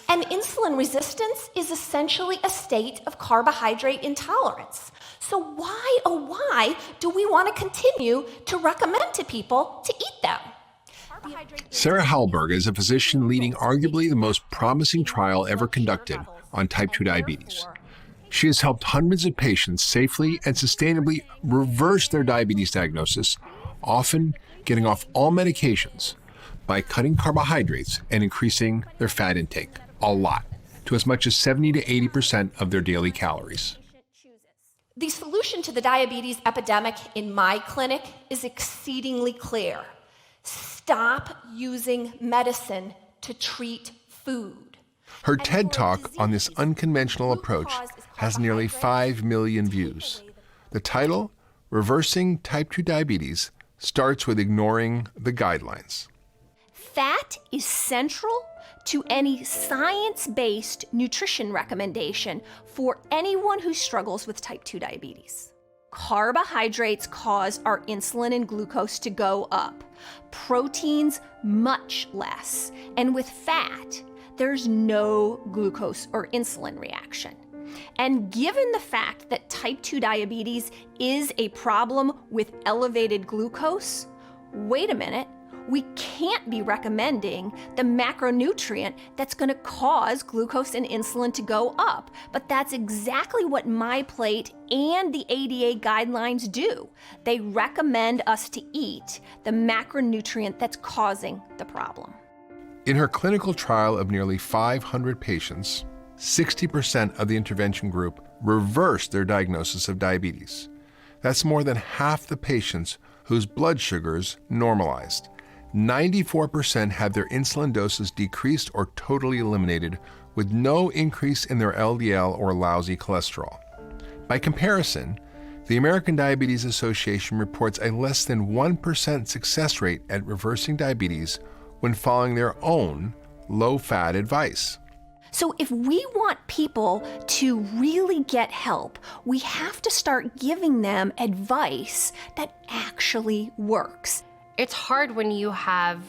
And insulin resistance is essentially a state of carbohydrate intolerance. So why, oh why, do we want to continue to recommend to people to eat them? Sarah Hallberg is a physician leading arguably the most promising trial ever conducted on type 2 diabetes. She has helped hundreds of patients safely and sustainably reverse their diabetes diagnosis, often getting off all medications by cutting carbohydrates and increasing their fat intake a lot, to as much as 70 to 80% of their daily calories. The solution to the diabetes epidemic in my clinic is exceedingly clear. Stop using medicine to treat food. Her TED Talk on this unconventional approach has nearly 5 million views. The title, Reversing Type 2 Diabetes, starts with ignoring the guidelines. Fat is central to any science-based nutrition recommendation for anyone who struggles with type 2 diabetes. Carbohydrates cause our insulin and glucose to go up, proteins much less, and with fat, there's no glucose or insulin reaction. And given the fact that type 2 diabetes is a problem with elevated glucose, wait a minute, we can't be recommending the macronutrient that's going to cause glucose and insulin to go up. But that's exactly what MyPlate and the ADA guidelines do. They recommend us to eat the macronutrient that's causing the problem. In her clinical trial of nearly 500 patients, 60% of the intervention group reversed their diagnosis of diabetes. That's more than half the patients whose blood sugars normalized. 94% had their insulin doses decreased or totally eliminated, with no increase in their LDL or lousy cholesterol. By comparison, the American Diabetes Association reports a less than 1% success rate at reversing diabetes when following their own low-fat advice. So if we want people to really get help, we have to start giving them advice that actually works. It's hard when you have,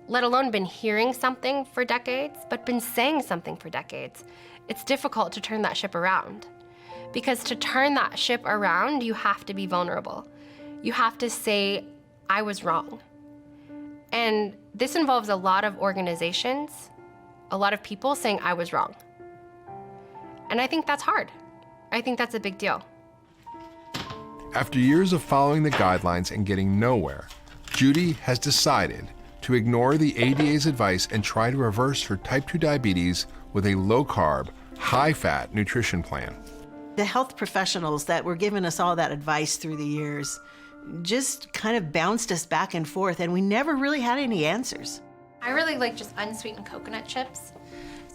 let alone been hearing something for decades, but been saying something for decades. It's difficult to turn that ship around. Because to turn that ship around, you have to be vulnerable. You have to say, I was wrong. And this involves a lot of organizations, a lot of people saying I was wrong. And I think that's hard. I think that's a big deal. After years of following the guidelines and getting nowhere, Judy has decided to ignore the ADA's advice and try to reverse her type 2 diabetes with a low-carb, high-fat nutrition plan. The health professionals that were giving us all that advice through the years just kind of bounced us back and forth, and we never really had any answers. I really like just unsweetened coconut chips.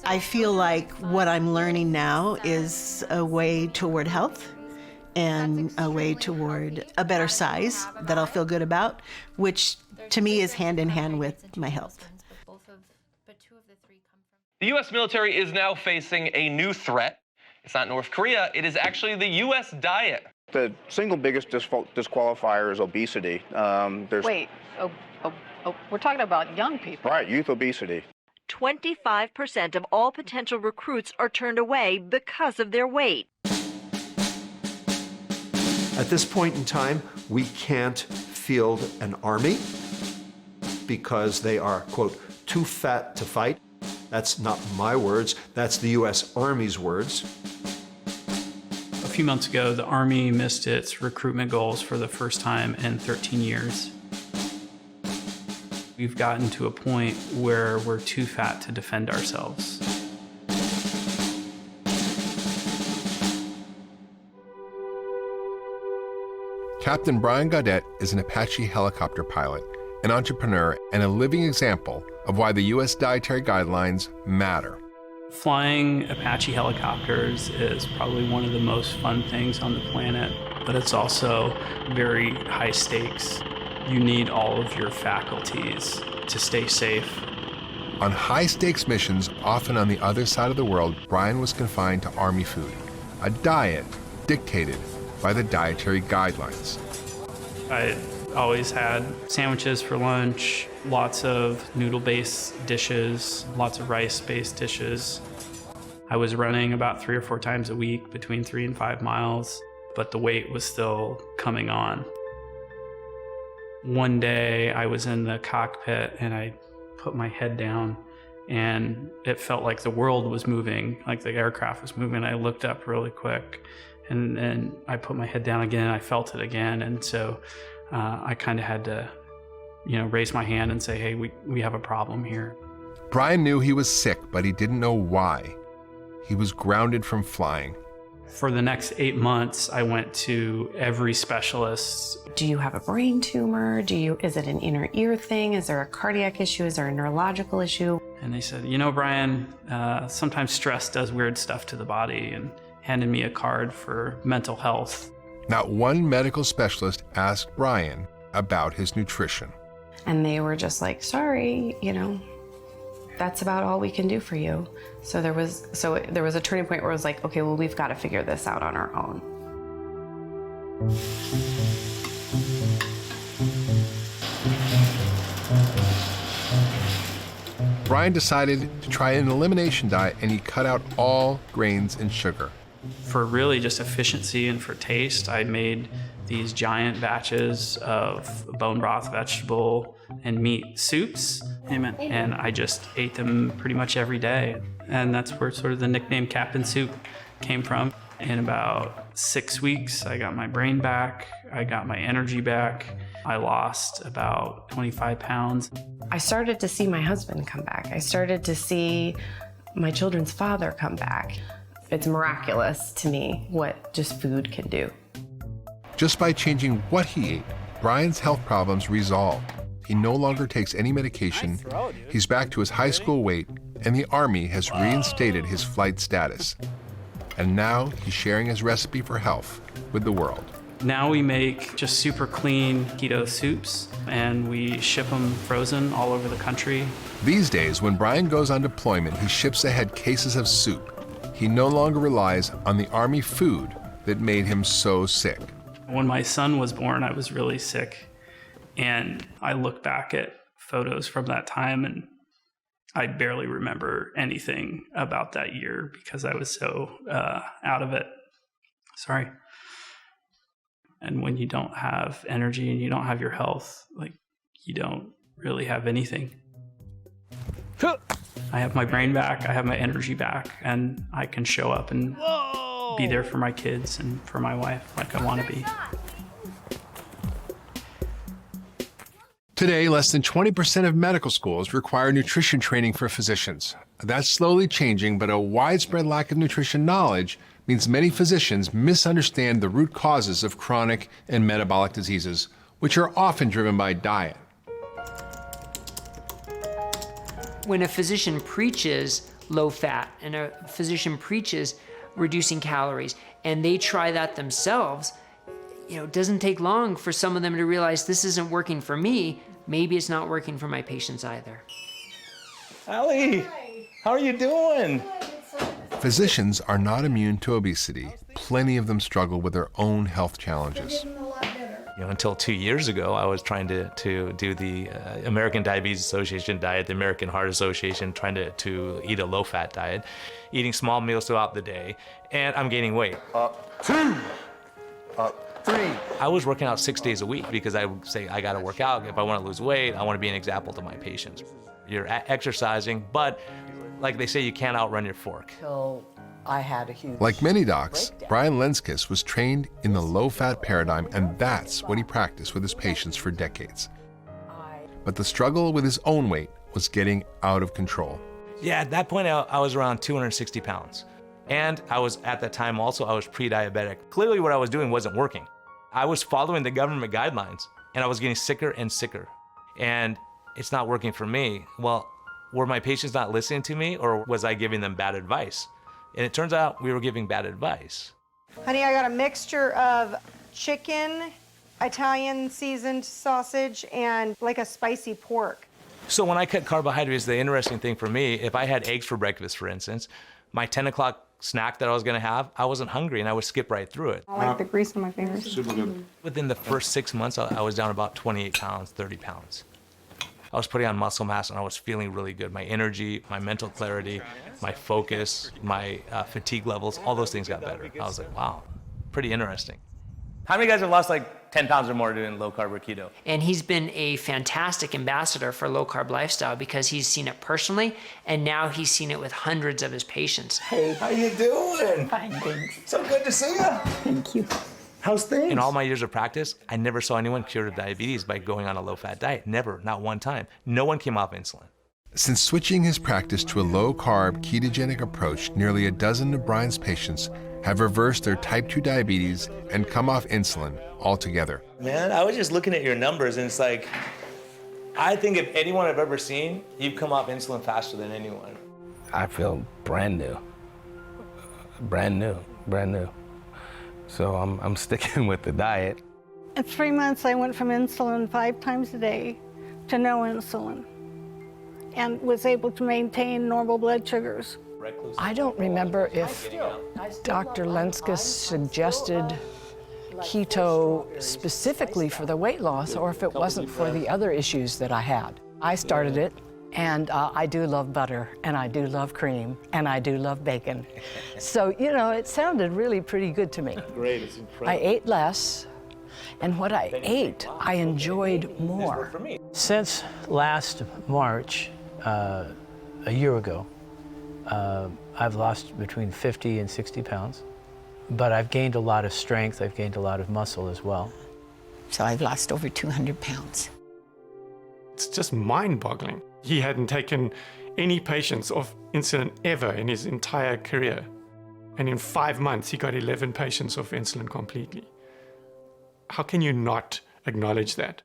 I feel like what I'm learning now is a way toward health and a way toward a better size that I'll feel good about, which to me is hand in hand with my health. The U.S. military is now facing a new threat. It's not North Korea, it is actually the U.S. diet. The single biggest disqualifier is obesity. Wait, we're talking about young people. Right, youth obesity. 25% of all potential recruits are turned away because of their weight. At this point in time, we can't field an army because they are, quote, too fat to fight. That's not my words, that's the U.S. Army's words. A few months ago, the Army missed its recruitment goals for the first time in 13 years. We've gotten to a point where we're too fat to defend ourselves. Captain Brian Gaudet is an Apache helicopter pilot, an entrepreneur, and a living example of why the U.S. dietary guidelines matter. Flying Apache helicopters is probably one of the most fun things on the planet, but it's also very high stakes. You need all of your faculties to stay safe. On high-stakes missions, often on the other side of the world, Brian was confined to Army food, a diet dictated by the dietary guidelines. I always had sandwiches for lunch, lots of noodle-based dishes, lots of rice-based dishes. I was running about 3 or 4 times a week, between 3 and 5 miles, but the weight was still coming on. One day I was in the cockpit and I put my head down and it felt like the world was moving, like the aircraft was moving. I looked up really quick and then I put my head down again. I felt it again. And so I kind of had to, raise my hand and say, hey, we have a problem here. Brian knew he was sick, but he didn't know why. He was grounded from flying. For the next 8 months, I went to every specialist. Do you have a brain tumor? Is it an inner ear thing? Is there a cardiac issue? Is there a neurological issue? And they said, Brian, sometimes stress does weird stuff to the body, and handed me a card for mental health. Not one medical specialist asked Brian about his nutrition. And they were just like, sorry, that's about all we can do for you. So there was a turning point where it was like, okay, well, we've got to figure this out on our own. Brian decided to try an elimination diet and he cut out all grains and sugar. For really just efficiency and for taste, I made these giant batches of bone broth, vegetable, and meat soups. Amen. And I just ate them pretty much every day. And that's where sort of the nickname Captain Soup came from. In about 6 weeks, I got my brain back. I got my energy back. I lost about 25 pounds. I started to see my husband come back. I started to see my children's father come back. It's miraculous to me what just food can do. Just by changing what he ate, Brian's health problems resolved. he no longer takes any medication, he's back to his high school weight, and the Army has reinstated his flight status. And now he's sharing his recipe for health with the world. Now we make just super clean keto soups, and we ship them frozen all over the country. These days, when Brian goes on deployment, he ships ahead cases of soup. He no longer relies on the Army food that made him so sick. When my son was born, I was really sick, and I look back at photos from that time, and I barely remember anything about that year because I was so out of it. Sorry. And when you don't have energy and you don't have your health, like, you don't really have anything. I have my brain back, I have my energy back, and I can show up and be there for my kids and for my wife like I want to be. Today, less than 20% of medical schools require nutrition training for physicians. That's slowly changing, but a widespread lack of nutrition knowledge means many physicians misunderstand the root causes of chronic and metabolic diseases, which are often driven by diet. When a physician preaches low fat and a physician preaches reducing calories and they try that themselves, it doesn't take long for some of them to realize this isn't working for me. Maybe it's not working for my patients either. Allie, how are you doing? Physicians are not immune to obesity. Plenty of them struggle with their own health challenges. Until 2 years ago, I was trying to do the American Diabetes Association diet, the American Heart Association, trying to eat a low-fat diet, eating small meals throughout the day, and I'm gaining weight. Up 2, up 3. I was working out 6 days a week because I would say, I gotta work out. If I wanna lose weight, I wanna be an example to my patients. You're exercising, but like they say, you can't outrun your fork. I had a huge... Like many docs, Brian Lenskis was trained in the low-fat paradigm, and that's what he practiced with his patients for decades. But the struggle with his own weight was getting out of control. Yeah, at that point, I was around 260 pounds. And I was, at that time also, I was pre-diabetic. Clearly what I was doing wasn't working. I was following the government guidelines, and I was getting sicker and sicker. And it's not working for me. Well, were my patients not listening to me, or was I giving them bad advice? And it turns out we were giving bad advice. Honey, I got a mixture of chicken, Italian seasoned sausage, and like a spicy pork. So when I cut carbohydrates, the interesting thing for me, if I had eggs for breakfast, for instance, my 10 o'clock snack that I was gonna have, I wasn't hungry and I would skip right through it. I like the grease on my fingers. Super good. Within the first 6 months, I was down about 28 pounds, 30 pounds. I was putting on muscle mass and I was feeling really good. My energy, my mental clarity, my focus, my fatigue levels, all those things got better. I was like, wow, pretty interesting. How many guys have lost like 10 pounds or more doing low carb or keto? And he's been a fantastic ambassador for low carb lifestyle because he's seen it personally, and now he's seen it with hundreds of his patients. Hey, how you doing? Fine, thanks. So good to see you. Thank you. How's things? In all my years of practice, I never saw anyone cured of diabetes by going on a low-fat diet. Never, not one time. No one came off insulin. Since switching his practice to a low-carb, ketogenic approach, nearly a dozen of Brian's patients have reversed their type 2 diabetes and come off insulin altogether. Man, I was just looking at your numbers and it's like, I think if anyone I've ever seen, you've come off insulin faster than anyone. I feel brand new. Brand new. So I'm sticking with the diet. In 3 months, I went from insulin 5 times a day to no insulin and was able to maintain normal blood sugars. I don't remember if Dr. Lenskis suggested keto specifically for the weight loss or if it wasn't for the other issues that I had. I started it, and I do love butter, and I do love cream, and I do love bacon. So, it sounded really pretty good to me. Great, it's incredible. I ate less, and what I ate, I enjoyed more. Since last March, a year ago, I've lost between 50 and 60 pounds, but I've gained a lot of strength, I've gained a lot of muscle as well. So I've lost over 200 pounds. It's just mind-boggling. He hadn't taken any patients off insulin ever in his entire career. And in 5 months, he got 11 patients off insulin completely. How can you not acknowledge that?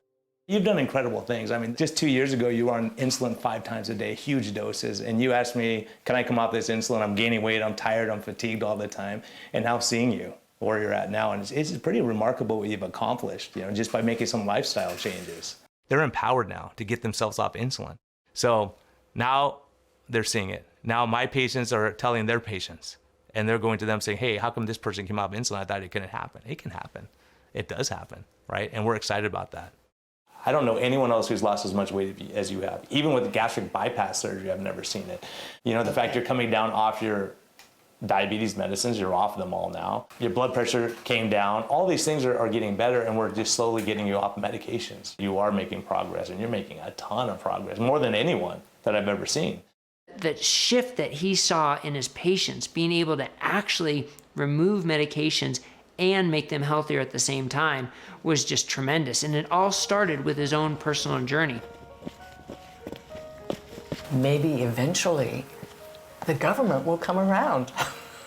You've done incredible things. I mean, just 2 years ago, you were on insulin 5 times a day, huge doses. And you asked me, can I come off this insulin? I'm gaining weight, I'm tired, I'm fatigued all the time. And now seeing you where you're at now, and it's pretty remarkable what you've accomplished, just by making some lifestyle changes. They're empowered now to get themselves off insulin. So now they're seeing it. Now my patients are telling their patients, and they're going to them saying, hey, how come this person came off insulin? I thought it couldn't happen. It can happen. It does happen, right? And we're excited about that. I don't know anyone else who's lost as much weight as you have. Even with gastric bypass surgery, I've never seen it. The fact you're coming down off your diabetes medicines, you're off them all now. Your blood pressure came down. All these things are getting better, and we're just slowly getting you off medications. You are making progress, and you're making a ton of progress, more than anyone that I've ever seen. The shift that he saw in his patients, being able to actually remove medications and make them healthier at the same time, was just tremendous. And it all started with his own personal journey. Maybe eventually the government will come around.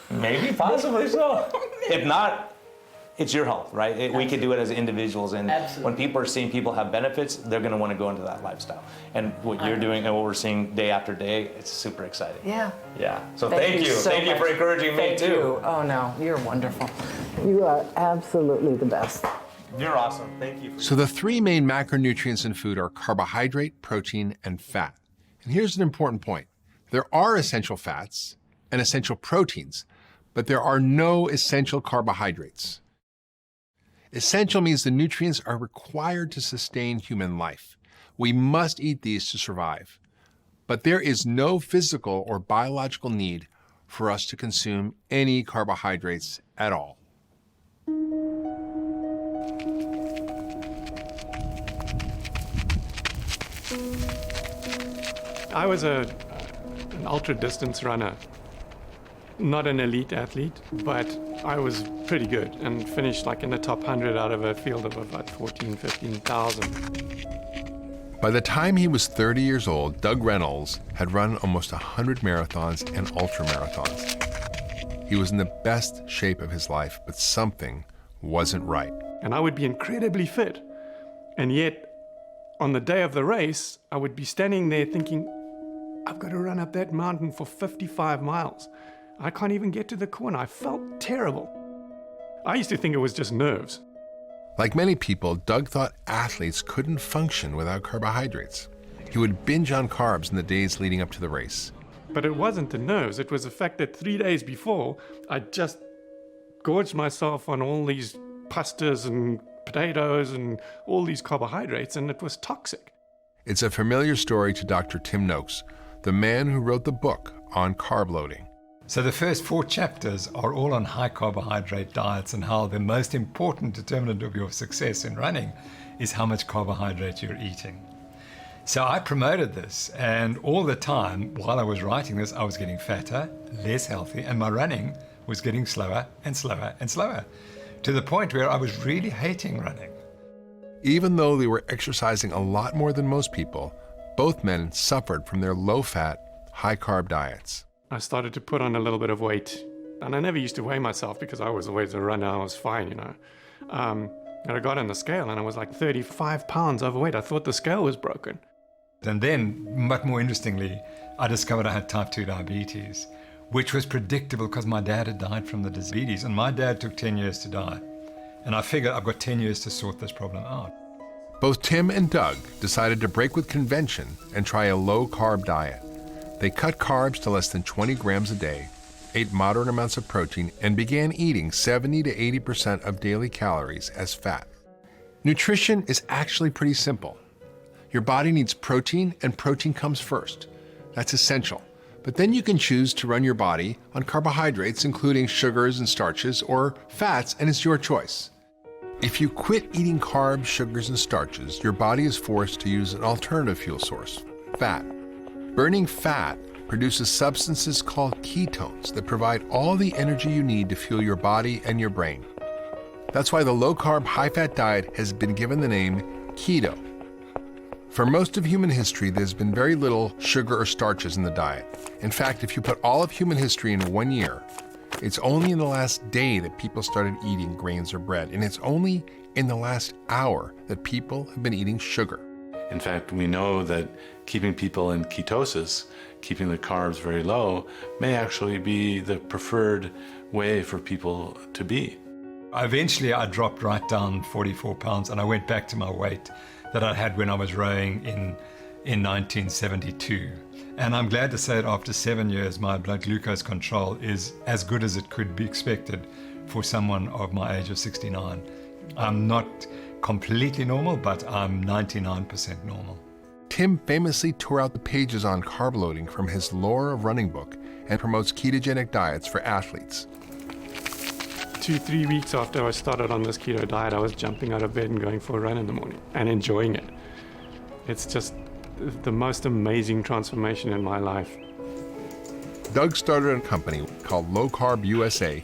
Maybe, possibly so. If not, it's your health, right? We could do it as individuals, and when people are seeing people have benefits, they're going to want to go into that lifestyle. And what you're doing and what we're seeing day after day, it's super exciting. Yeah. Yeah. So thank you. Thank you for encouraging me too. You. Oh no, you're wonderful. You are absolutely the best. You're awesome. Thank you. So the 3 main macronutrients in food are carbohydrate, protein, and fat. And here's an important point. There are essential fats and essential proteins, but there are no essential carbohydrates. Essential means the nutrients are required to sustain human life. We must eat these to survive. But there is no physical or biological need for us to consume any carbohydrates at all. I was an ultra distance runner. Not an elite athlete, but I was pretty good and finished like in the top 100 out of a field of about 15,000. By the time he was 30 years old, Doug Reynolds had run almost 100 marathons and ultra marathons. He was in the best shape of his life, but something wasn't right. And I would be incredibly fit. And yet, on the day of the race, I would be standing there thinking, I've got to run up that mountain for 55 miles. I can't even get to the corner. I felt terrible. I used to think it was just nerves. Like many people, Doug thought athletes couldn't function without carbohydrates. He would binge on carbs in the days leading up to the race. But it wasn't the nerves. It was the fact that 3 days before, I just gorged myself on all these pastas and potatoes and all these carbohydrates, and it was toxic. It's a familiar story to Dr. Tim Noakes, the man who wrote the book on carb loading. So the first 4 chapters are all on high carbohydrate diets and how the most important determinant of your success in running is how much carbohydrate you're eating. So I promoted this, and all the time while I was writing this, I was getting fatter, less healthy, and my running was getting slower and slower and slower, to the point where I was really hating running. Even though they were exercising a lot more than most people, both men suffered from their low-fat, high-carb diets. I started to put on a little bit of weight, and I never used to weigh myself because I was always a runner. I was fine, And I got on the scale, and I was like 35 pounds overweight. I thought the scale was broken. And then, much more interestingly, I discovered I had type 2 diabetes, which was predictable because my dad had died from the diabetes, and my dad took 10 years to die. And I figured I've got 10 years to sort this problem out. Both Tim and Doug decided to break with convention and try a low-carb diet. They cut carbs to less than 20 grams a day, ate moderate amounts of protein, and began eating 70 to 80% of daily calories as fat. Nutrition is actually pretty simple. Your body needs protein, and protein comes first. That's essential. But then you can choose to run your body on carbohydrates, including sugars and starches, or fats, and it's your choice. If you quit eating carbs, sugars, and starches, your body is forced to use an alternative fuel source, fat. Burning fat produces substances called ketones that provide all the energy you need to fuel your body and your brain. That's why the low-carb, high-fat diet has been given the name keto. For most of human history, there's been very little sugar or starches in the diet. In fact, if you put all of human history in 1 year, it's only in the last day that people started eating grains or bread, and it's only in the last hour that people have been eating sugar. In fact, we know that keeping people in ketosis, keeping the carbs very low, may actually be the preferred way for people to be. Eventually, I dropped right down 44 pounds and I went back to my weight that I had when I was rowing in 1972. And I'm glad to say that after 7 years, my blood glucose control is as good as it could be expected for someone of my age of 69. I'm not completely normal, but I'm 99% normal. Tim famously tore out the pages on carb loading from his Lore of Running book and promotes ketogenic diets for athletes. 2-3 weeks after I started on this keto diet, I was jumping out of bed and going for a run in the morning and enjoying it. It's just the most amazing transformation in my life. Doug started a company called Low Carb USA,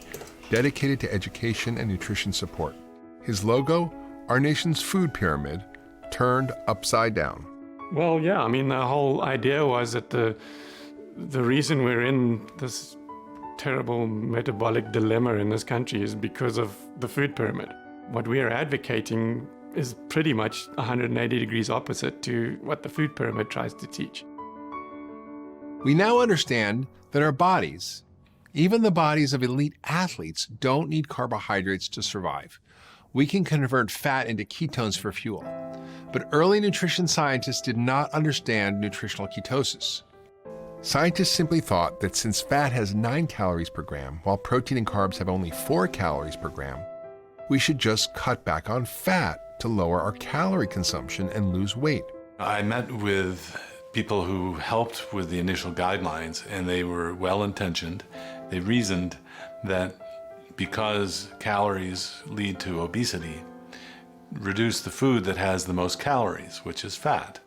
dedicated to education and nutrition support. His logo, our nation's food pyramid, turned upside down. Well, yeah, I mean, the whole idea was that the reason we're in this terrible metabolic dilemma in this country is because of the food pyramid. What we are advocating is pretty much 180 degrees opposite to what the food pyramid tries to teach. We now understand that our bodies, even the bodies of elite athletes, don't need carbohydrates to survive. We can convert fat into ketones for fuel. But early nutrition scientists did not understand nutritional ketosis. Scientists simply thought that since fat has 9 calories per gram, while protein and carbs have only 4 calories per gram, we should just cut back on fat to lower our calorie consumption and lose weight. I met with people who helped with the initial guidelines, and they were well-intentioned. They reasoned that because calories lead to obesity, reduce the food that has the most calories, which is fat.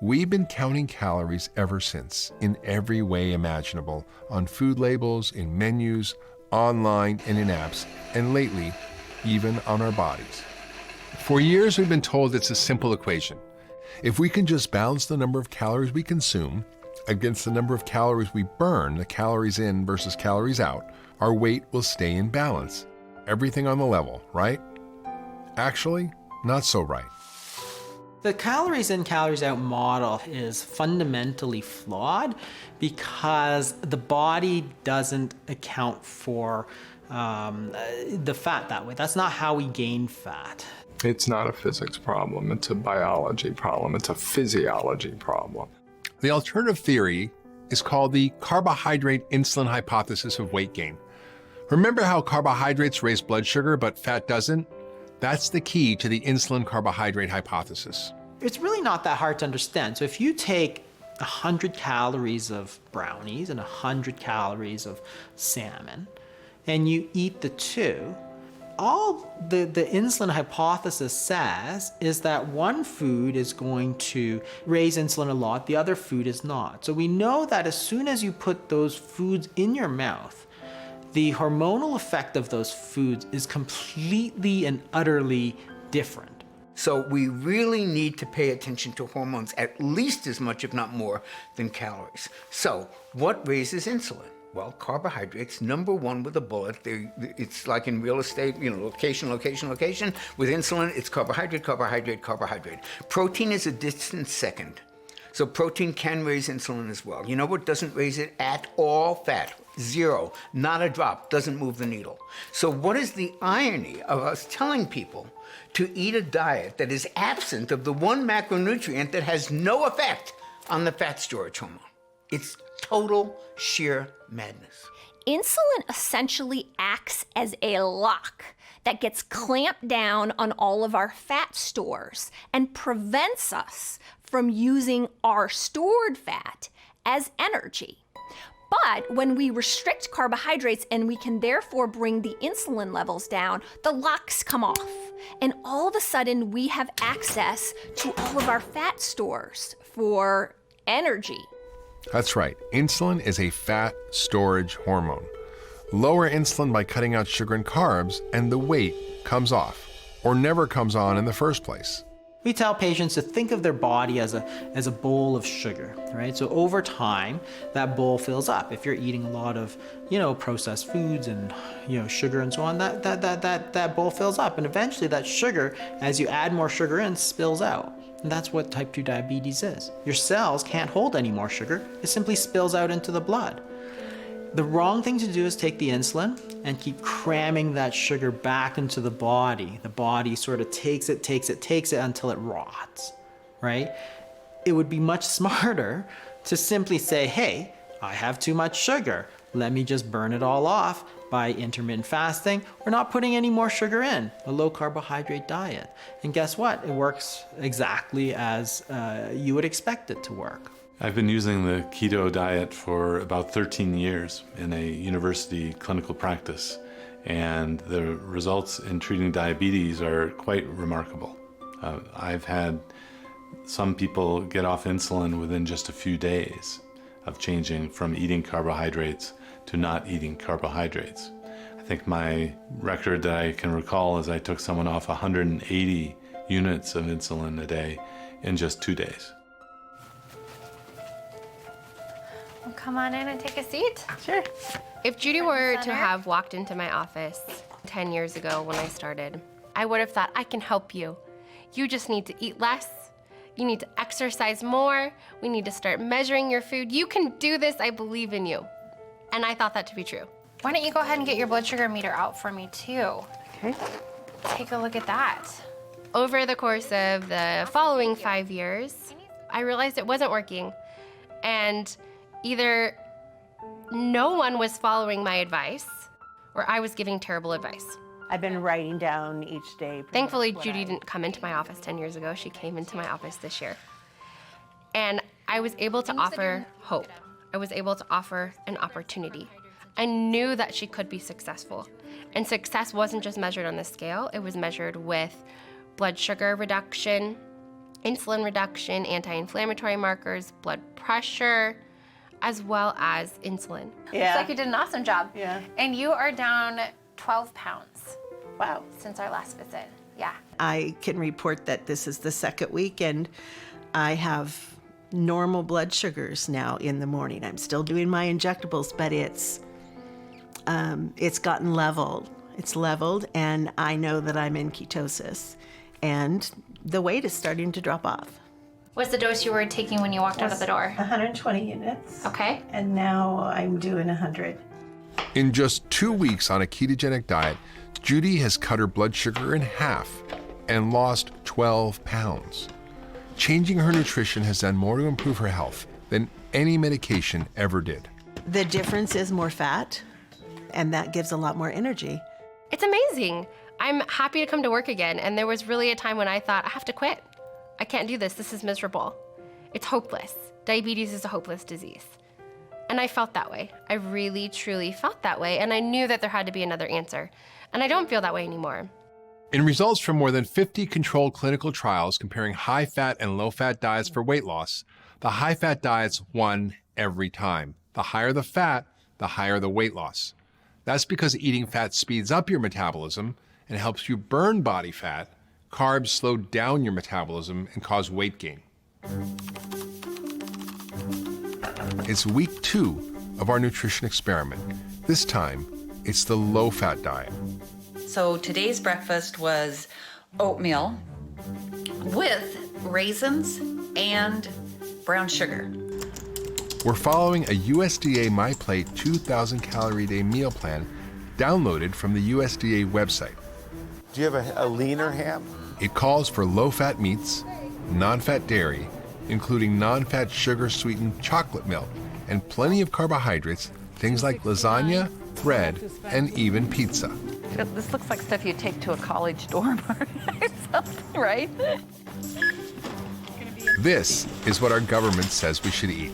We've been counting calories ever since, in every way imaginable, on food labels, in menus, online, and in apps, and lately, even on our bodies. For years, we've been told it's a simple equation. If we can just balance the number of calories we consume against the number of calories we burn, the calories in versus calories out, our weight will stay in balance. Everything on the level, right? Actually, not so right. The calories in, calories out model is fundamentally flawed because the body doesn't account for the fat that way. That's not how we gain fat. It's not a physics problem, it's a biology problem, it's a physiology problem. The alternative theory is called the carbohydrate insulin hypothesis of weight gain. Remember how carbohydrates raise blood sugar but fat doesn't? That's the key to the insulin carbohydrate hypothesis. It's really not that hard to understand. So if you take 100 calories of brownies and 100 calories of salmon, and you eat the two, all the insulin hypothesis says is that one food is going to raise insulin a lot, the other food is not. So we know that as soon as you put those foods in your mouth, the hormonal effect of those foods is completely and utterly different. So we really need to pay attention to hormones at least as much, if not more, than calories. So what raises insulin? Well, carbohydrates, number one with a bullet. It's like in real estate, location, location, location. With insulin, it's carbohydrate, carbohydrate, carbohydrate. Protein is a distant second. So protein can raise insulin as well. You know what doesn't raise it at all? Fat. Zero. Not a drop. Doesn't move the needle. So what is the irony of us telling people to eat a diet that is absent of the one macronutrient that has no effect on the fat storage hormone? It's total sheer madness. Insulin essentially acts as a lock that gets clamped down on all of our fat stores and prevents us from using our stored fat as energy. But when we restrict carbohydrates and we can therefore bring the insulin levels down, the locks come off. And all of a sudden we have access to all of our fat stores for energy. That's right. Insulin is a fat storage hormone. Lower insulin by cutting out sugar and carbs, and the weight comes off, or never comes on in the first place. We tell patients to think of their body as a bowl of sugar, right? So over time, that bowl fills up. If you're eating a lot of, processed foods and, sugar and so on, that bowl fills up. And eventually that sugar, as you add more sugar in, spills out. And that's what type 2 diabetes is. Your cells can't hold any more sugar. It simply spills out into the blood. The wrong thing to do is take the insulin and keep cramming that sugar back into the body. The body sort of takes it until it rots, right? It would be much smarter to simply say, hey, I have too much sugar. Let me just burn it all off by intermittent fasting or not putting any more sugar in, a low carbohydrate diet. And guess what? It works exactly as you would expect it to work. I've been using the keto diet for about 13 years in a university clinical practice, and the results in treating diabetes are quite remarkable. I've had some people get off insulin within just a few days of changing from eating carbohydrates to not eating carbohydrates. I think my record that I can recall is I took someone off 180 units of insulin a day in just 2 days. Well, come on in and take a seat. Sure. If Judy were to have walked into my office 10 years ago when I started, I would have thought, I can help you. You just need to eat less. You need to exercise more. We need to start measuring your food. You can do this. I believe in you. And I thought that to be true. Why don't you go ahead and get your blood sugar meter out for me too? Okay. Take a look at that. Over the course of the following 5 years, I realized it wasn't working. And either no one was following my advice or I was giving terrible advice. I've been writing down each day. Thankfully, Judy didn't come into my office 10 years ago. She came into my office this year. And I was able to offer hope. I was able to offer an opportunity. I knew that she could be successful. And success wasn't just measured on the scale, it was measured with blood sugar reduction, insulin reduction, anti-inflammatory markers, blood pressure, as well as insulin. Looks like you did an awesome job. Yeah. And you are down 12 pounds. Wow. Since our last visit. Yeah. I can report that this is the second week and I have normal blood sugars now in the morning. I'm still doing my injectables, but it's gotten leveled. It's leveled, and I know that I'm in ketosis, and the weight is starting to drop off. What's the dose you were taking when you walked out of the door? 120 units. Okay. And now I'm doing 100. In just 2 weeks on a ketogenic diet, Judy has cut her blood sugar in half and lost 12 pounds. Changing her nutrition has done more to improve her health than any medication ever did. The difference is more fat, and that gives a lot more energy. It's amazing. I'm happy to come to work again, and there was really a time when I thought, I have to quit. I can't do this. This is miserable. It's hopeless. Diabetes is a hopeless disease. And I felt that way. I really, truly felt that way, and I knew that there had to be another answer. And I don't feel that way anymore. In results from more than 50 controlled clinical trials comparing high-fat and low-fat diets for weight loss, the high-fat diets won every time. The higher the fat, the higher the weight loss. That's because eating fat speeds up your metabolism and helps you burn body fat. Carbs slow down your metabolism and cause weight gain. It's week 2 of our nutrition experiment. This time, it's the low-fat diet. So today's breakfast was oatmeal with raisins and brown sugar. We're following a USDA MyPlate 2,000 calorie a day meal plan downloaded from the USDA website. Do you have a leaner ham? It calls for low-fat meats, non-fat dairy, including non-fat sugar-sweetened chocolate milk, and plenty of carbohydrates, things like lasagna, bread, and even pizza. This looks like stuff you take to a college dorm or something, right? This is what our government says we should eat.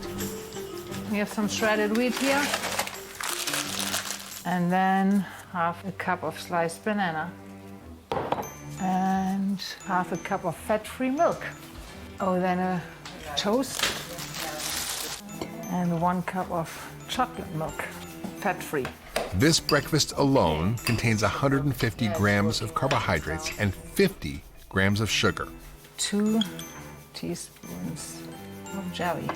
We have some shredded wheat here. And then half a cup of sliced banana. And half a cup of fat-free milk. Oh, then a toast. And 1 cup of chocolate milk, fat-free. This breakfast alone contains 150 grams of carbohydrates and 50 grams of sugar. 2 teaspoons of jelly.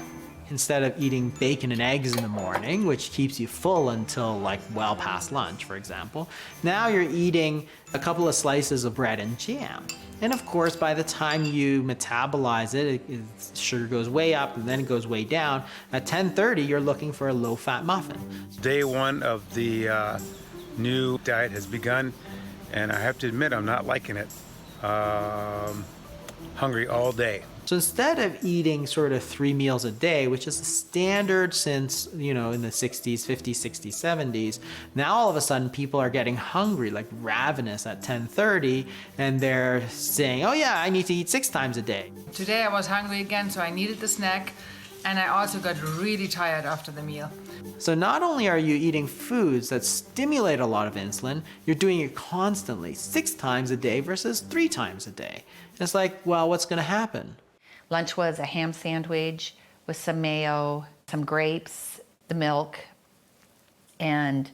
Instead of eating bacon and eggs in the morning, which keeps you full until like well past lunch, for example, now you're eating a couple of slices of bread and jam. And of course, by the time you metabolize it, sugar goes way up and then it goes way down. At 10:30, you're looking for a low-fat muffin. Day one of the new diet has begun, and I have to admit I'm not liking it. Hungry all day. So instead of eating sort of 3 meals a day, which is the standard since, you know, in the 60s, 50s, 60s, 70s, now all of a sudden people are getting hungry, like ravenous at 10:30, and they're saying, oh yeah, I need to eat 6 times a day. Today I was hungry again, so I needed the snack, and I also got really tired after the meal. So not only are you eating foods that stimulate a lot of insulin, you're doing it constantly, 6 times a day versus 3 times a day. And it's like, well, what's gonna happen? Lunch was a ham sandwich with some mayo, some grapes, the milk, and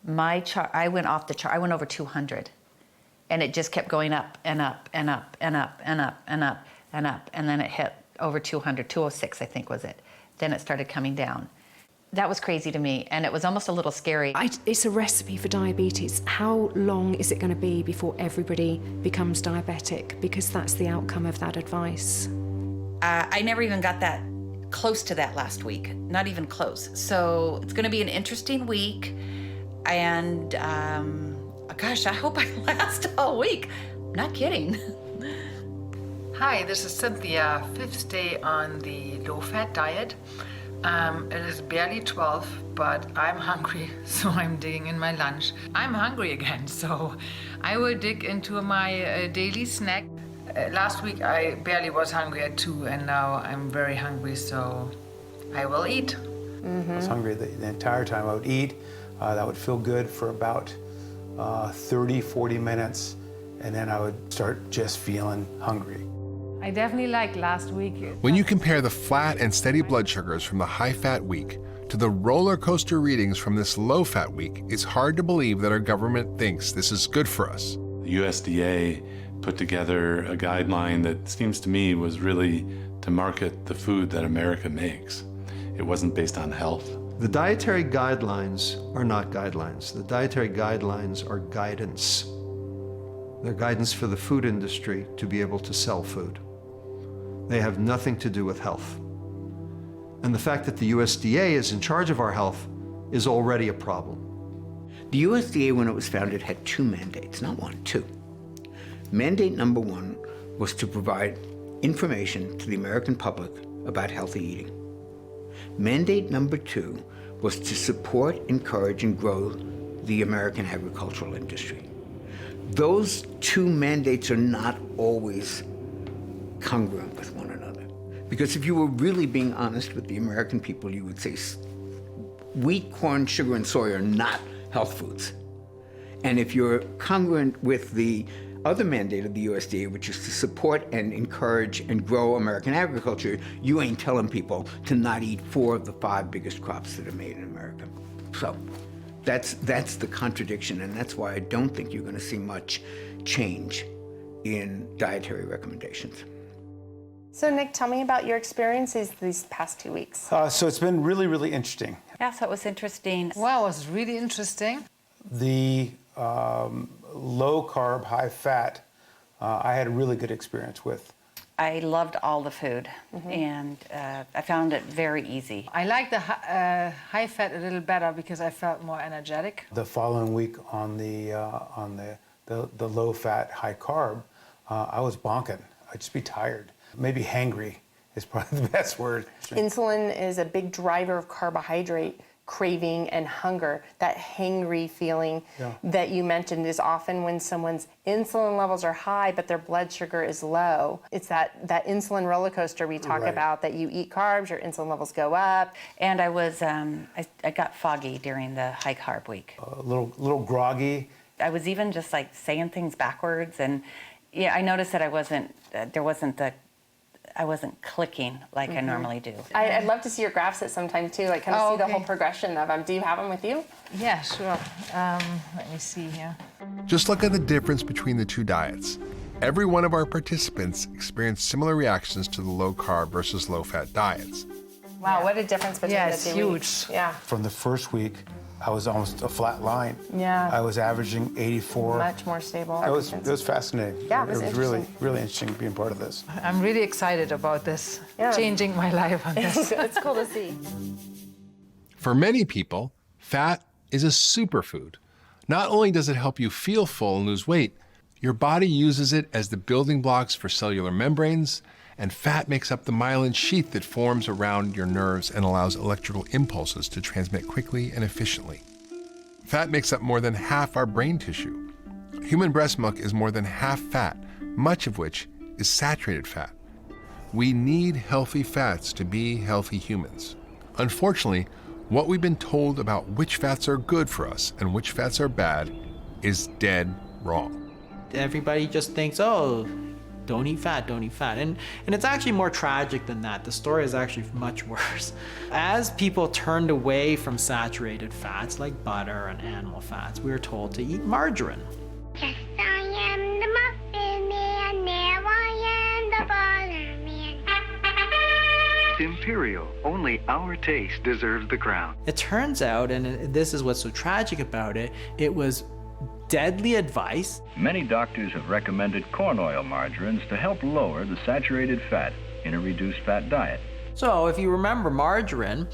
I went off the chart. I went over 200, and it just kept going up and up and up and up and up and up and up, and then it hit over 200, 206 I think was it. Then it started coming down. That was crazy to me, and it was almost a little scary. It's a recipe for diabetes. How long is it going to be before everybody becomes diabetic? Because that's the outcome of that advice. I never even got that close to that last week, not even close. So it's going to be an interesting week, and gosh, I hope I last all week. Not kidding. Hi, this is Cynthia, 5th day on the low-fat diet. It is barely 12, but I'm hungry, so I'm digging in my lunch. I'm hungry again, so I will dig into my daily snack. Last week I barely was hungry at 2, and now I'm very hungry, so I will eat. I was hungry the entire time. I would eat. That would feel good for about 30, 40 minutes, and then I would start just feeling hungry. I definitely like last week. When you compare the flat and steady blood sugars from the high-fat week to the roller coaster readings from this low-fat week, it's hard to believe that our government thinks this is good for us. The USDA put together a guideline that seems to me was really to market the food that America makes. It wasn't based on health. The dietary guidelines are not guidelines. The dietary guidelines are guidance. They're guidance for the food industry to be able to sell food. They have nothing to do with health. And the fact that the USDA is in charge of our health is already a problem. The USDA, when it was founded, had 2 mandates, not 1, 2. Mandate number 1 was to provide information to the American public about healthy eating. Mandate number 2 was to support, encourage, and grow the American agricultural industry. Those 2 mandates are not always congruent with one another. Because if you were really being honest with the American people, you would say wheat, corn, sugar, and soy are not health foods. And if you're congruent with the other mandate of the USDA, which is to support and encourage and grow American agriculture, you ain't telling people to not eat 4 of the 5 biggest crops that are made in America. So that's the contradiction, and that's why I don't think you're going to see much change in dietary recommendations. So Nick, tell me about your experiences these past 2 weeks. So it's been really, really interesting. Yeah, so it was interesting. Wow, it was really interesting. The low carb, high fat, I had a really good experience with. I loved all the food, and I found it very easy. I like the high fat a little better because I felt more energetic. The following week on the low fat, high carb, I was bonking. I'd just be tired. Maybe hangry is probably the best word. Insulin is a big driver of carbohydrate craving and hunger. That hangry feeling that you mentioned is often when someone's insulin levels are high but their blood sugar is low. It's that insulin roller coaster we talk about, that you eat carbs, your insulin levels go up. And I was, I got foggy during the high carb week. A little groggy. I was even just like saying things backwards, and yeah, I noticed that I wasn't clicking like I normally do. I'd love to see your graphs at some time too, like kind of see the whole progression of them. Do you have them with you? Yeah, sure. Let me see here. Just look at the difference between the 2 diets. every one of our participants experienced similar reactions to the low-carb versus low-fat diets. Wow, what a difference between Yeah, the it's 2 huge. weeks. Yeah. From the first week, I was almost a flat line. Yeah. I was averaging 84. Much more stable. It was fascinating. Yeah, it was really, interesting. really interesting being part of this. I'm really excited about this, changing my life on this. It's cool to see. For many people, fat is a superfood. Not only does it help you feel full and lose weight, your body uses it as the building blocks for cellular membranes, and fat makes up the myelin sheath that forms around your nerves and allows electrical impulses to transmit quickly and efficiently. Fat makes up more than half our brain tissue. Human breast milk is more than half fat, much of which is saturated fat. We need healthy fats to be healthy humans. Unfortunately, what we've been told about which fats are good for us and which fats are bad is dead wrong. Everybody just thinks, oh, don't eat fat, don't eat fat. And it's actually more tragic than that. The story is actually much worse. As people turned away from saturated fats like butter and animal fats, we were told to eat margarine. Yes, I am the muffin man, now I am the butter man. Imperial, only our taste deserves the crown. It turns out, and this is what's so tragic about it, it was deadly advice. Many doctors have recommended corn oil margarines to help lower the saturated fat in a reduced fat diet. So if you remember, margarine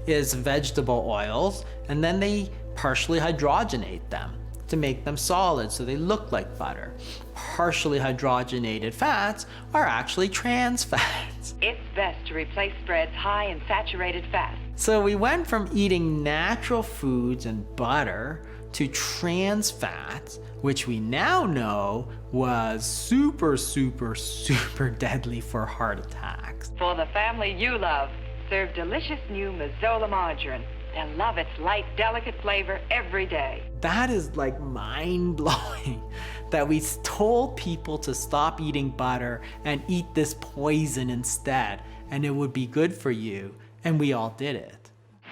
is vegetable oils, and then they partially hydrogenate them to make them solid so they look like butter. Partially hydrogenated fats are actually trans fats. It's best to replace spreads high in saturated fat. So we went from eating natural foods and butter to trans fats, which we now know was super, super, super deadly for heart attacks. For the family you love, serve delicious new Mazola margarine. They'll love its light, delicate flavor every day. That is like mind-blowing that we told people to stop eating butter and eat this poison instead, and it would be good for you, and we all did it.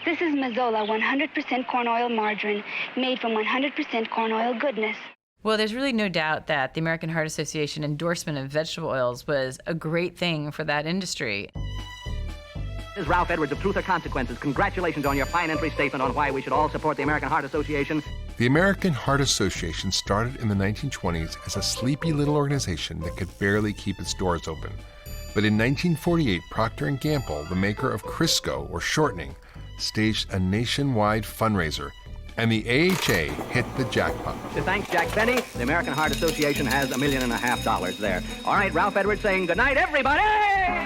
This is Mazola 100% corn oil margarine, made from 100% corn oil goodness. Well, there's really no doubt that the American Heart Association endorsement of vegetable oils was a great thing for that industry. This is Ralph Edwards of Truth or Consequences. Congratulations on your fine entry statement on why we should all support the American Heart Association. The American Heart Association started in the 1920s as a sleepy little organization that could barely keep its doors open. But in 1948, Procter & Gamble, the maker of Crisco, or shortening, staged a nationwide fundraiser, and the AHA hit the jackpot. Thanks, Jack Benny. The American Heart Association has $1.5 million there. All right, Ralph Edwards saying good night, everybody!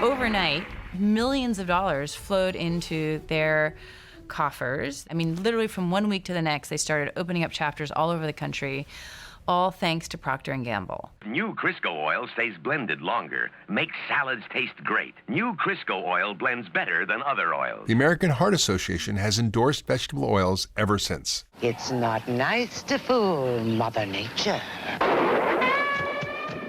Overnight, millions of dollars flowed into their coffers. I mean, literally from one week to the next, they started opening up chapters all over the country, all thanks to Procter & Gamble. New Crisco oil stays blended longer, makes salads taste great. New Crisco oil blends better than other oils. The American Heart Association has endorsed vegetable oils ever since. It's not nice to fool Mother Nature.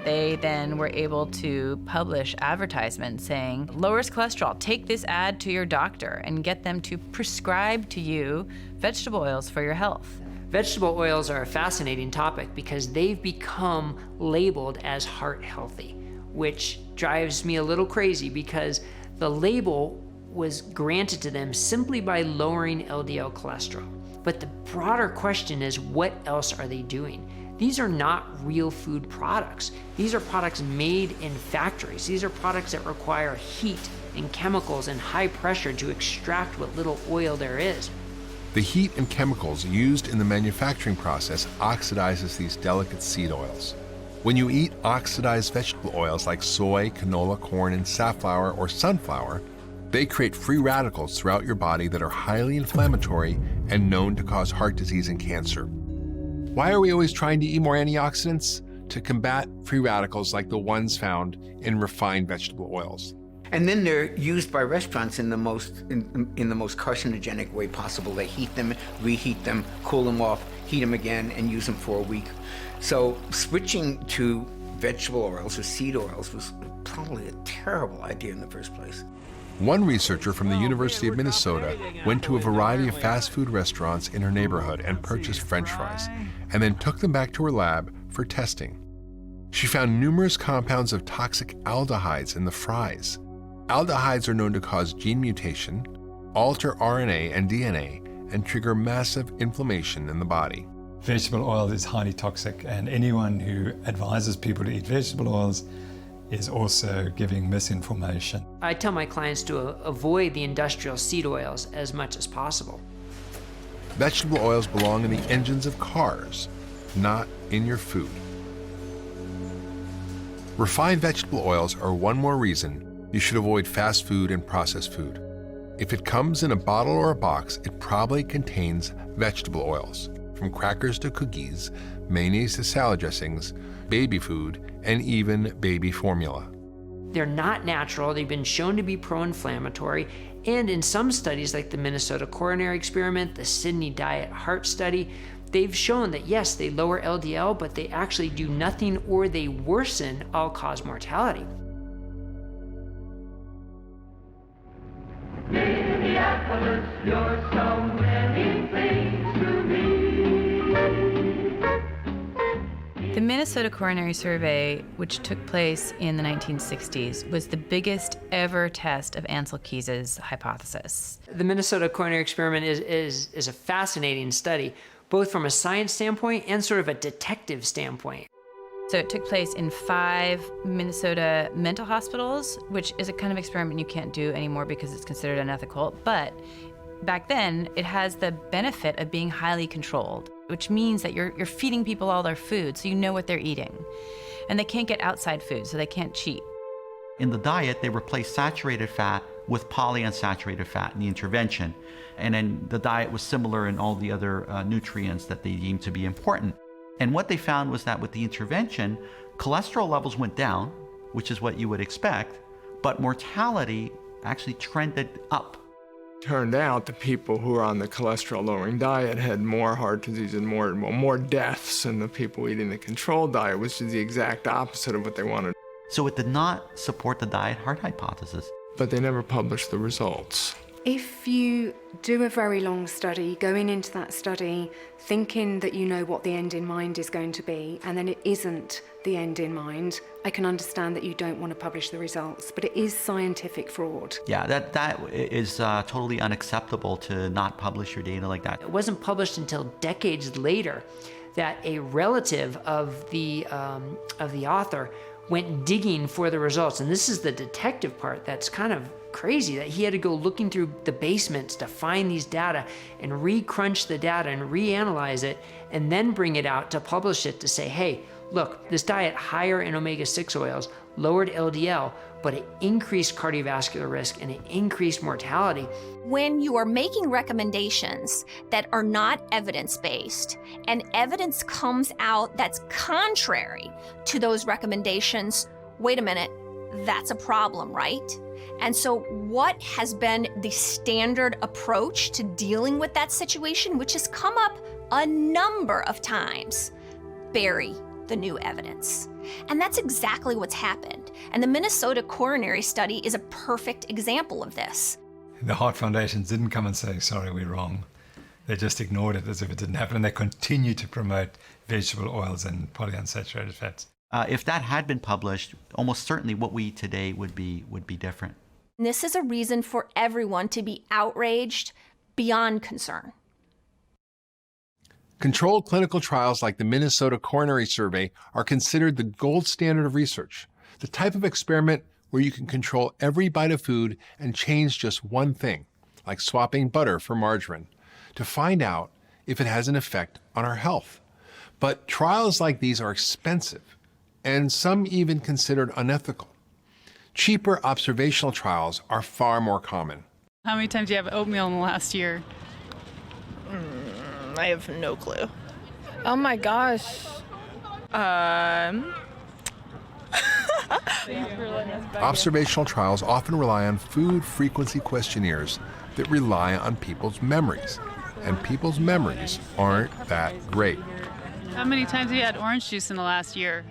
They then were able to publish advertisements saying, lowers cholesterol, take this ad to your doctor and get them to prescribe to you vegetable oils for your health. Vegetable oils are a fascinating topic because they've become labeled as heart healthy, which drives me a little crazy because the label was granted to them simply by lowering LDL cholesterol. But the broader question is, what else are they doing? These are not real food products. These are products made in factories. These are products that require heat and chemicals and high pressure to extract what little oil there is. The heat and chemicals used in the manufacturing process oxidizes these delicate seed oils. When you eat oxidized vegetable oils like soy, canola, corn, and safflower or sunflower, they create free radicals throughout your body that are highly inflammatory and known to cause heart disease and cancer. Why are we always trying to eat more antioxidants? To combat free radicals like the ones found in refined vegetable oils. And then they're used by restaurants in the most carcinogenic way possible. They heat them, reheat them, cool them off, heat them again, and use them for a week. So switching to vegetable oils or seed oils was probably a terrible idea in the first place. One researcher from the University of Minnesota went to a variety of fast food restaurants in her neighborhood and purchased French fries, and then took them back to her lab for testing. She found numerous compounds of toxic aldehydes in the fries. Aldehydes are known to cause gene mutation, alter RNA and DNA, and trigger massive inflammation in the body. Vegetable oil is highly toxic, and anyone who advises people to eat vegetable oils is also giving misinformation. I tell my clients to avoid the industrial seed oils as much as possible. Vegetable oils belong in the engines of cars, not in your food. Refined vegetable oils are one more reason you should avoid fast food and processed food. If it comes in a bottle or a box, it probably contains vegetable oils, from crackers to cookies, mayonnaise to salad dressings, baby food, and even baby formula. They're not natural, they've been shown to be pro-inflammatory, and in some studies like the Minnesota Coronary Experiment, the Sydney Diet Heart Study, they've shown that yes, they lower LDL, but they actually do nothing or they worsen all-cause mortality. Minneapolis, you're so many things to me. The Minnesota Coronary Survey, which took place in the 1960s, was the biggest ever test of Ancel Keys' hypothesis. The Minnesota Coronary Experiment is a fascinating study, both from a science standpoint and sort of a detective standpoint. So it took place in 5 Minnesota mental hospitals, which is a kind of experiment you can't do anymore because it's considered unethical. But back then, it has the benefit of being highly controlled, which means that you're feeding people all their food, so you know what they're eating. And they can't get outside food, so they can't cheat. In the diet, they replaced saturated fat with polyunsaturated fat in the intervention. And then the diet was similar in all the other nutrients that they deemed to be important. And what they found was that with the intervention, cholesterol levels went down, which is what you would expect, but mortality actually trended up. Turned out the people who were on the cholesterol-lowering diet had more heart disease and more deaths than the people eating the controlled diet, which is the exact opposite of what they wanted. So it did not support the diet heart hypothesis. But they never published the results. If you do a very long study, going into that study thinking that you know what the end in mind is going to be, and then it isn't the end in mind, I can understand that you don't want to publish the results, but it is scientific fraud. Yeah, that is totally unacceptable to not publish your data like that. It wasn't published until decades later that a relative of the author went digging for the results. And this is the detective part that's kind of crazy, that he had to go looking through the basements to find these data and re-crunch the data and reanalyze it and then bring it out to publish it to say, hey, look, this diet higher in omega-6 oils lowered LDL, but it increased cardiovascular risk and it increased mortality. When you are making recommendations that are not evidence-based and evidence comes out that's contrary to those recommendations, wait a minute, that's a problem, right? And so what has been the standard approach to dealing with that situation, which has come up a number of times? Bury the new evidence. And that's exactly what's happened. And the Minnesota Coronary Study is a perfect example of this. The Heart Foundations didn't come and say, sorry, we're wrong. They just ignored it as if it didn't happen, and they continue to promote vegetable oils and polyunsaturated fats. If that had been published, almost certainly what we eat today would be different. And this is a reason for everyone to be outraged beyond concern. Controlled clinical trials like the Minnesota Coronary Survey are considered the gold standard of research, the type of experiment where you can control every bite of food and change just one thing, like swapping butter for margarine, to find out if it has an effect on our health. But trials like these are expensive, and some even considered unethical. Cheaper observational trials are far more common. How many times do you have oatmeal in the last year? I have no clue. Oh my gosh. Observational trials often rely on food frequency questionnaires that rely on people's memories, and people's memories aren't that great. How many times have you had orange juice in the last year?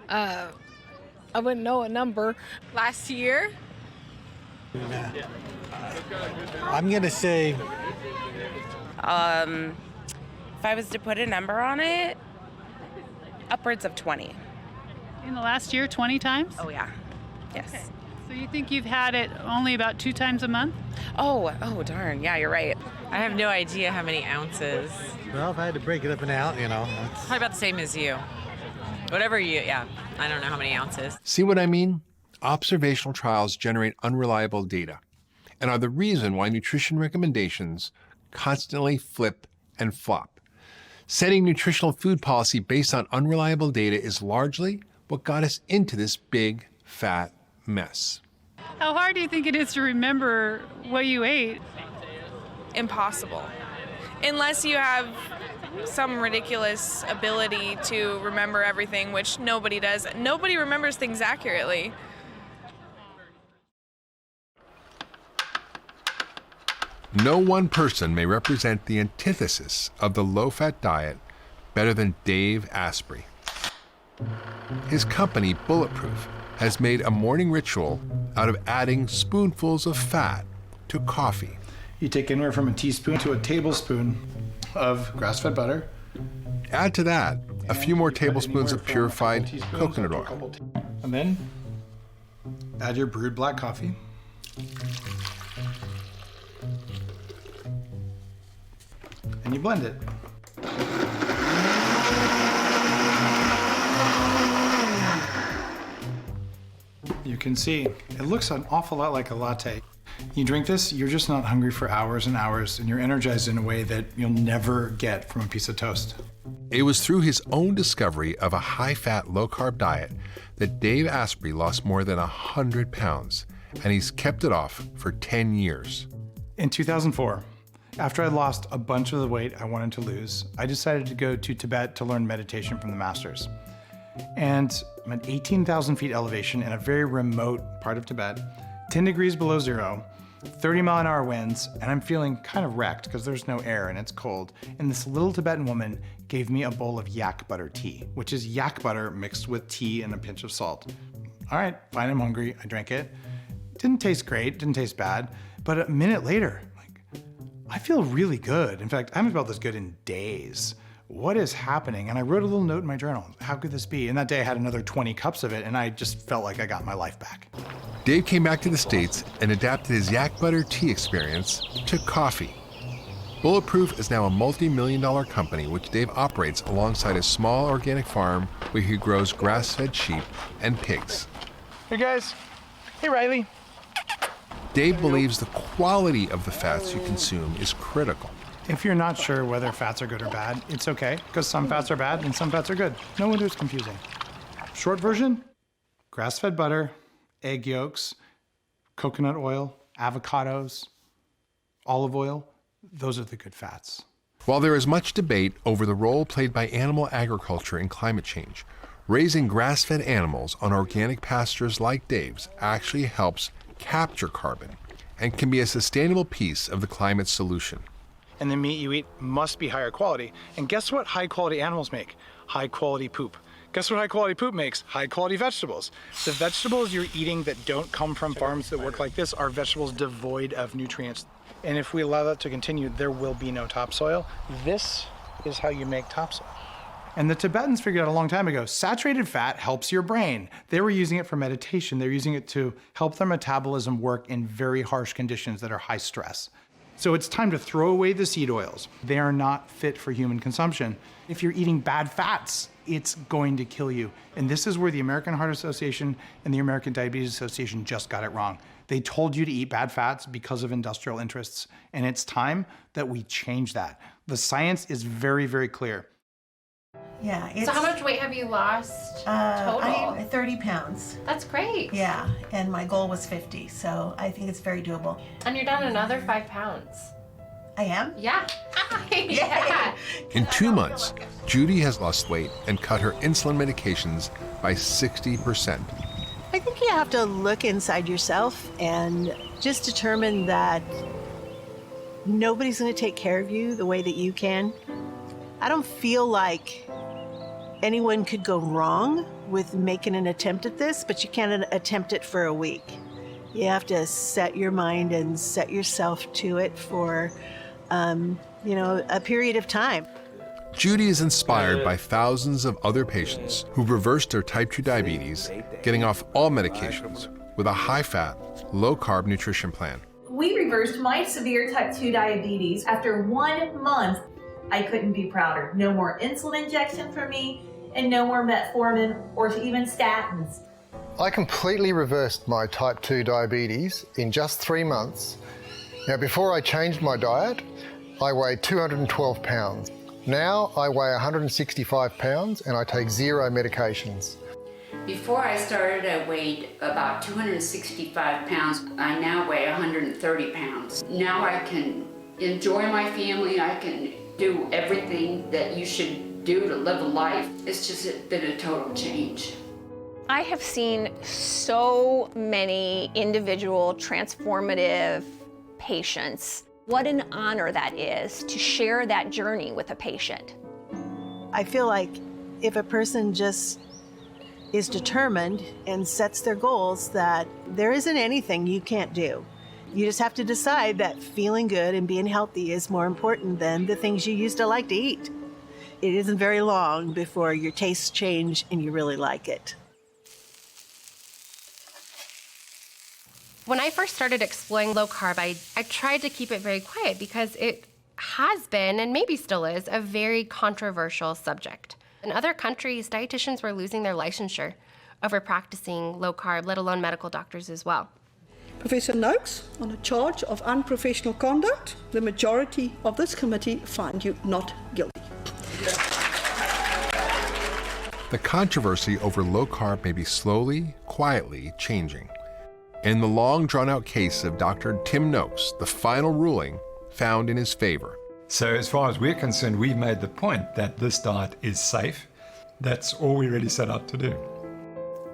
I wouldn't know a number. Last year? I'm gonna say if I was to put a number on it, upwards of 20. In the last year, 20 times? Oh, yeah. Yes. Okay. So you think you've had it only about 2 times a month? Oh, darn. Yeah, you're right. I have no idea how many ounces. Well, if I had to break it up and out, Probably about the same as you. Whatever yeah. I don't know how many ounces. See what I mean? Observational trials generate unreliable data and are the reason why nutrition recommendations constantly flip and flop. Setting nutritional food policy based on unreliable data is largely what got us into this big, fat mess. How hard do you think it is to remember what you ate? Impossible. Unless you have some ridiculous ability to remember everything, which nobody does. Nobody remembers things accurately. No one person may represent the antithesis of the low-fat diet better than Dave Asprey. His company, Bulletproof, has made a morning ritual out of adding spoonfuls of fat to coffee. You take anywhere from a teaspoon to a tablespoon of grass-fed butter. Add to that a few more tablespoons of purified coconut oil. And then add your brewed black coffee. And you blend it. You can see it looks an awful lot like a latte. You drink this, you're just not hungry for hours and hours, and you're energized in a way that you'll never get from a piece of toast. It was through his own discovery of a high-fat, low-carb diet that Dave Asprey lost more than 100 pounds, and he's kept it off for 10 years. In 2004, after I lost a bunch of the weight I wanted to lose, I decided to go to Tibet to learn meditation from the masters. And I'm at 18,000 feet elevation in a very remote part of Tibet, 10 degrees below zero, 30-mile-an-hour winds, and I'm feeling kind of wrecked because there's no air and it's cold. And this little Tibetan woman gave me a bowl of yak butter tea, which is yak butter mixed with tea and a pinch of salt. All right, fine, I'm hungry. I drank it. Didn't taste great, didn't taste bad, but a minute later, I feel really good. In fact, I haven't felt this good in days. What is happening? And I wrote a little note in my journal. How could this be? And that day I had another 20 cups of it, and I just felt like I got my life back. Dave came back to the States and adapted his yak butter tea experience to coffee. Bulletproof is now a multi-million-dollar company which Dave operates alongside a small organic farm where he grows grass-fed sheep and pigs. Hey guys. Hey Riley. Dave believes the quality of the fats you consume is critical. If you're not sure whether fats are good or bad, it's okay, because some fats are bad and some fats are good. No wonder it's confusing. Short version, grass-fed butter, egg yolks, coconut oil, avocados, olive oil, those are the good fats. While there is much debate over the role played by animal agriculture in climate change, raising grass-fed animals on organic pastures like Dave's actually helps capture carbon and can be a sustainable piece of the climate solution. And the meat you eat must be higher quality. And guess what high quality animals make? High quality poop. Guess what high quality poop makes? High quality vegetables. The vegetables you're eating that don't come from farms that work like this are vegetables devoid of nutrients. And if we allow that to continue, there will be no topsoil. This is how you make topsoil. And the Tibetans figured out a long time ago, saturated fat helps your brain. They were using it for meditation. They're using it to help their metabolism work in very harsh conditions that are high stress. So it's time to throw away the seed oils. They are not fit for human consumption. If you're eating bad fats, it's going to kill you. And this is where the American Heart Association and the American Diabetes Association just got it wrong. They told you to eat bad fats because of industrial interests, and it's time that we change that. The science is very, very clear. Yeah. So how much weight have you lost total? I'm 30 pounds. That's great. Yeah, and my goal was 50, so I think it's very doable. And you're down another 5 pounds. I am? Yeah. Yeah. In 2 months, Judy has lost weight and cut her insulin medications by 60%. I think you have to look inside yourself and just determine that nobody's going to take care of you the way that you can. I don't feel like anyone could go wrong with making an attempt at this, but you can't attempt it for a week. You have to set your mind and set yourself to it for, a period of time. Judy is inspired by thousands of other patients who've reversed their type 2 diabetes, getting off all medications with a high-fat, low-carb nutrition plan. We reversed my severe type 2 diabetes after 1 month. I couldn't be prouder. No more insulin injection for me, and no more metformin or even statins. I completely reversed my type 2 diabetes in just 3 months. Now, before I changed my diet, I weighed 212 pounds. Now I weigh 165 pounds and I take 0 medications. Before I started, I weighed about 265 pounds. I now weigh 130 pounds. Now I can enjoy my family. I can do everything that you should do to live a life. It's just been a total change. I have seen so many individual transformative patients. What an honor that is to share that journey with a patient. I feel like if a person just is determined and sets their goals, that there isn't anything you can't do. You just have to decide that feeling good and being healthy is more important than the things you used to like to eat. It isn't very long before your tastes change and you really like it. When I first started exploring low carb, I tried to keep it very quiet because it has been, and maybe still is, a very controversial subject. In other countries, dietitians were losing their licensure over practicing low carb, let alone medical doctors as well. Professor Noakes, on a charge of unprofessional conduct, the majority of this committee find you not guilty. The controversy over low carb may be slowly, quietly changing. In the long drawn-out case of Dr. Tim Noakes, the final ruling found in his favor. So as far as we're concerned, we've made the point that this diet is safe. That's all we really set out to do.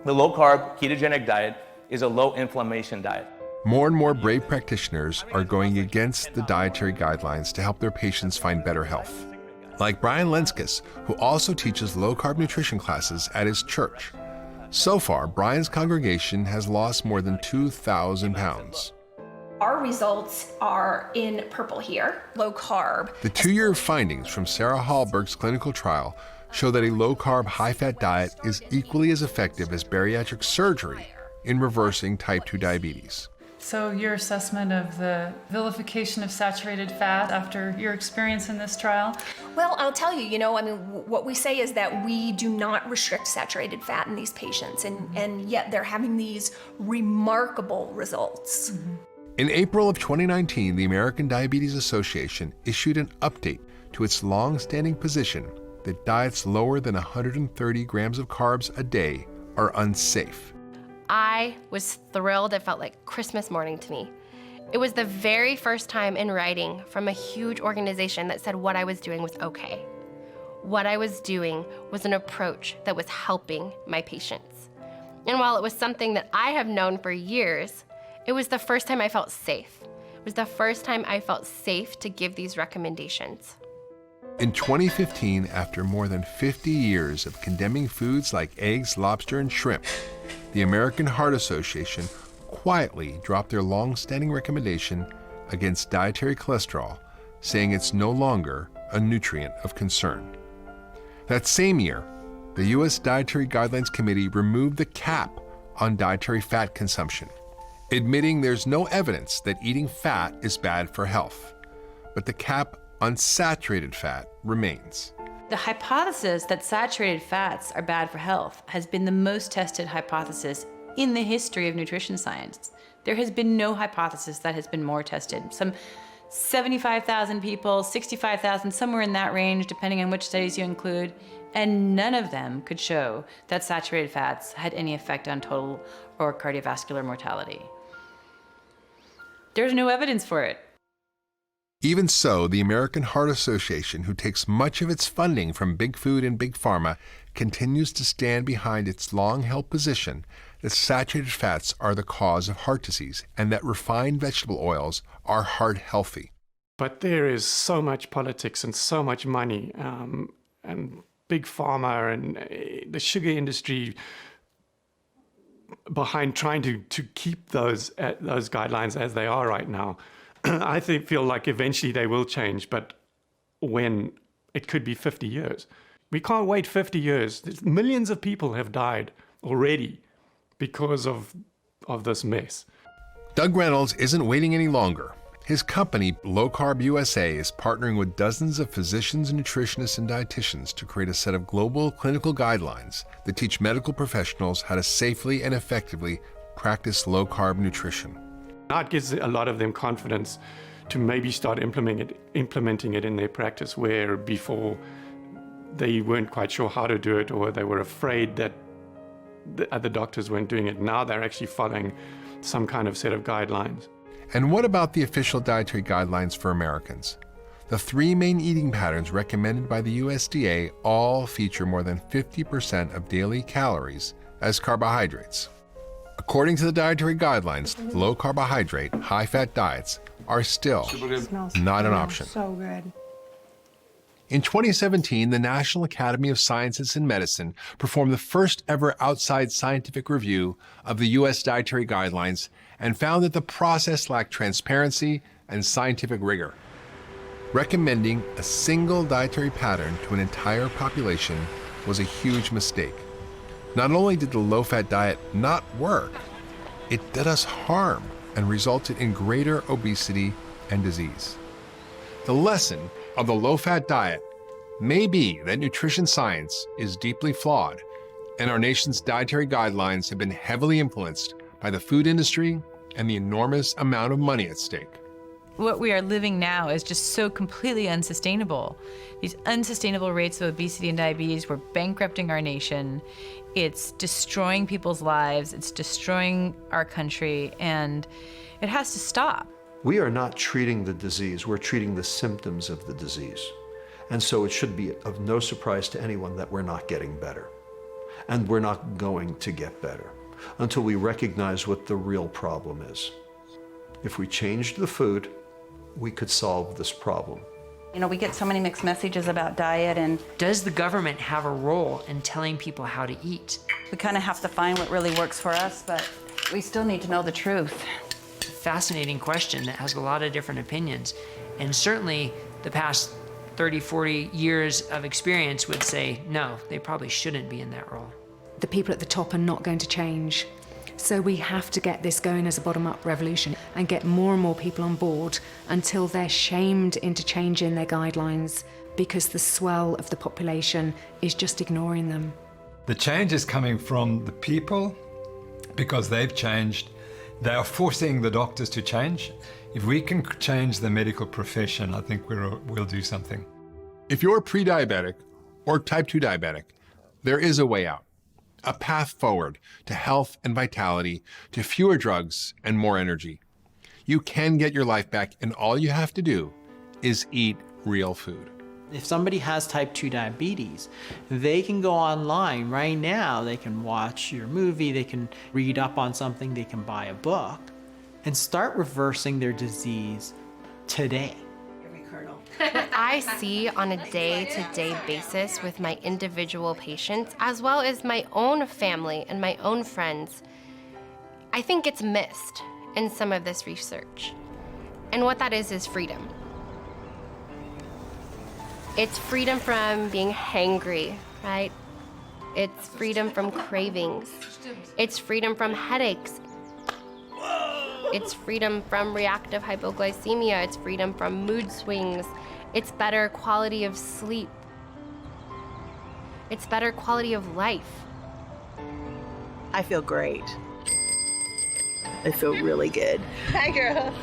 The low-carb ketogenic diet is a low-inflammation diet. More and more brave practitioners are going against the dietary guidelines to help their patients find better health. Like Brian Lenskis, who also teaches low-carb nutrition classes at his church. So far, Brian's congregation has lost more than 2,000 pounds. Our results are in purple here, low carb. The 2-year findings from Sarah Hallberg's clinical trial show that a low-carb, high-fat diet is equally as effective as bariatric surgery in reversing type 2 diabetes. So your assessment of the vilification of saturated fat after your experience in this trial? Well, I'll tell you, what we say is that we do not restrict saturated fat in these patients, and yet they're having these remarkable results. In April of 2019, the American Diabetes Association issued an update to its long-standing position that diets lower than 130 grams of carbs a day are unsafe. I was thrilled. It felt like Christmas morning to me. It was the very first time in writing from a huge organization that said what I was doing was okay. What I was doing was an approach that was helping my patients. And while it was something that I have known for years, it was the first time I felt safe. It was the first time I felt safe to give these recommendations. In 2015, after more than 50 years of condemning foods like eggs, lobster, and shrimp, the American Heart Association quietly dropped their long-standing recommendation against dietary cholesterol, saying it's no longer a nutrient of concern. That same year, the U.S. Dietary Guidelines Committee removed the cap on dietary fat consumption, admitting there's no evidence that eating fat is bad for health. But the cap on saturated fat remains. The hypothesis that saturated fats are bad for health has been the most tested hypothesis in the history of nutrition science. There has been no hypothesis that has been more tested. Some 75,000 people, 65,000, somewhere in that range, depending on which studies you include, and none of them could show that saturated fats had any effect on total or cardiovascular mortality. There's no evidence for it. Even so, the American Heart Association, who takes much of its funding from big food and big pharma, continues to stand behind its long-held position that saturated fats are the cause of heart disease and that refined vegetable oils are heart healthy. But there is so much politics and so much money and big pharma and the sugar industry behind trying to keep those guidelines as they are right now. I feel like eventually they will change, but when, it could be 50 years. We can't wait 50 years. Millions of people have died already because of this mess. Doug Reynolds isn't waiting any longer. His company, Low Carb USA, is partnering with dozens of physicians, nutritionists, and dietitians to create a set of global clinical guidelines that teach medical professionals how to safely and effectively practice low-carb nutrition. That gives a lot of them confidence to maybe start implementing it in their practice, where before they weren't quite sure how to do it, or they were afraid that the other doctors weren't doing it. Now they're actually following some kind of set of guidelines. And what about the official dietary guidelines for Americans? The 3 main eating patterns recommended by the USDA all feature more than 50% of daily calories as carbohydrates. According to the dietary guidelines, low carbohydrate, high fat diets are still not an option. So good. In 2017, the National Academy of Sciences and Medicine performed the first ever outside scientific review of the U.S. dietary guidelines and found that the process lacked transparency and scientific rigor. Recommending a single dietary pattern to an entire population was a huge mistake. Not only did the low-fat diet not work, it did us harm and resulted in greater obesity and disease. The lesson of the low-fat diet may be that nutrition science is deeply flawed, and our nation's dietary guidelines have been heavily influenced by the food industry and the enormous amount of money at stake. What we are living now is just so completely unsustainable. These unsustainable rates of obesity and diabetes, we're bankrupting our nation. It's destroying people's lives, it's destroying our country, and it has to stop. We are not treating the disease, we're treating the symptoms of the disease. And so it should be of no surprise to anyone that we're not getting better. And we're not going to get better until we recognize what the real problem is. If we changed the food, we could solve this problem. You know, we get so many mixed messages about diet, and does the government have a role in telling people how to eat? we kind of have to find what really works for us, but we still need to know the truth. Fascinating question that has a lot of different opinions. And certainly the past 30, 40 years of experience would say, no, they probably shouldn't be in that role. The people at the top are not going to change. So we have to get this going as a bottom-up revolution and get more and more people on board until they're shamed into changing their guidelines because the swell of the population is just ignoring them. The change is coming from the people because they've changed. They are forcing the doctors to change. If we can change the medical profession, I think we'll do something. If you're pre-diabetic or type 2 diabetic, there is a way out. A path forward to health and vitality, to fewer drugs and more energy. You can get your life back, and all you have to do is eat real food. If somebody has type 2 diabetes, they can go online right now, they can watch your movie, they can read up on something, they can buy a book, and start reversing their disease today. What I see on a day-to-day basis with my individual patients, as well as my own family and my own friends, I think it's missed in some of this research. And what that is freedom. It's freedom from being hangry, right? It's freedom from cravings. It's freedom from headaches. It's freedom from reactive hypoglycemia. It's freedom from mood swings. It's better quality of sleep. It's better quality of life. I feel great. I feel really good. Hi, girl.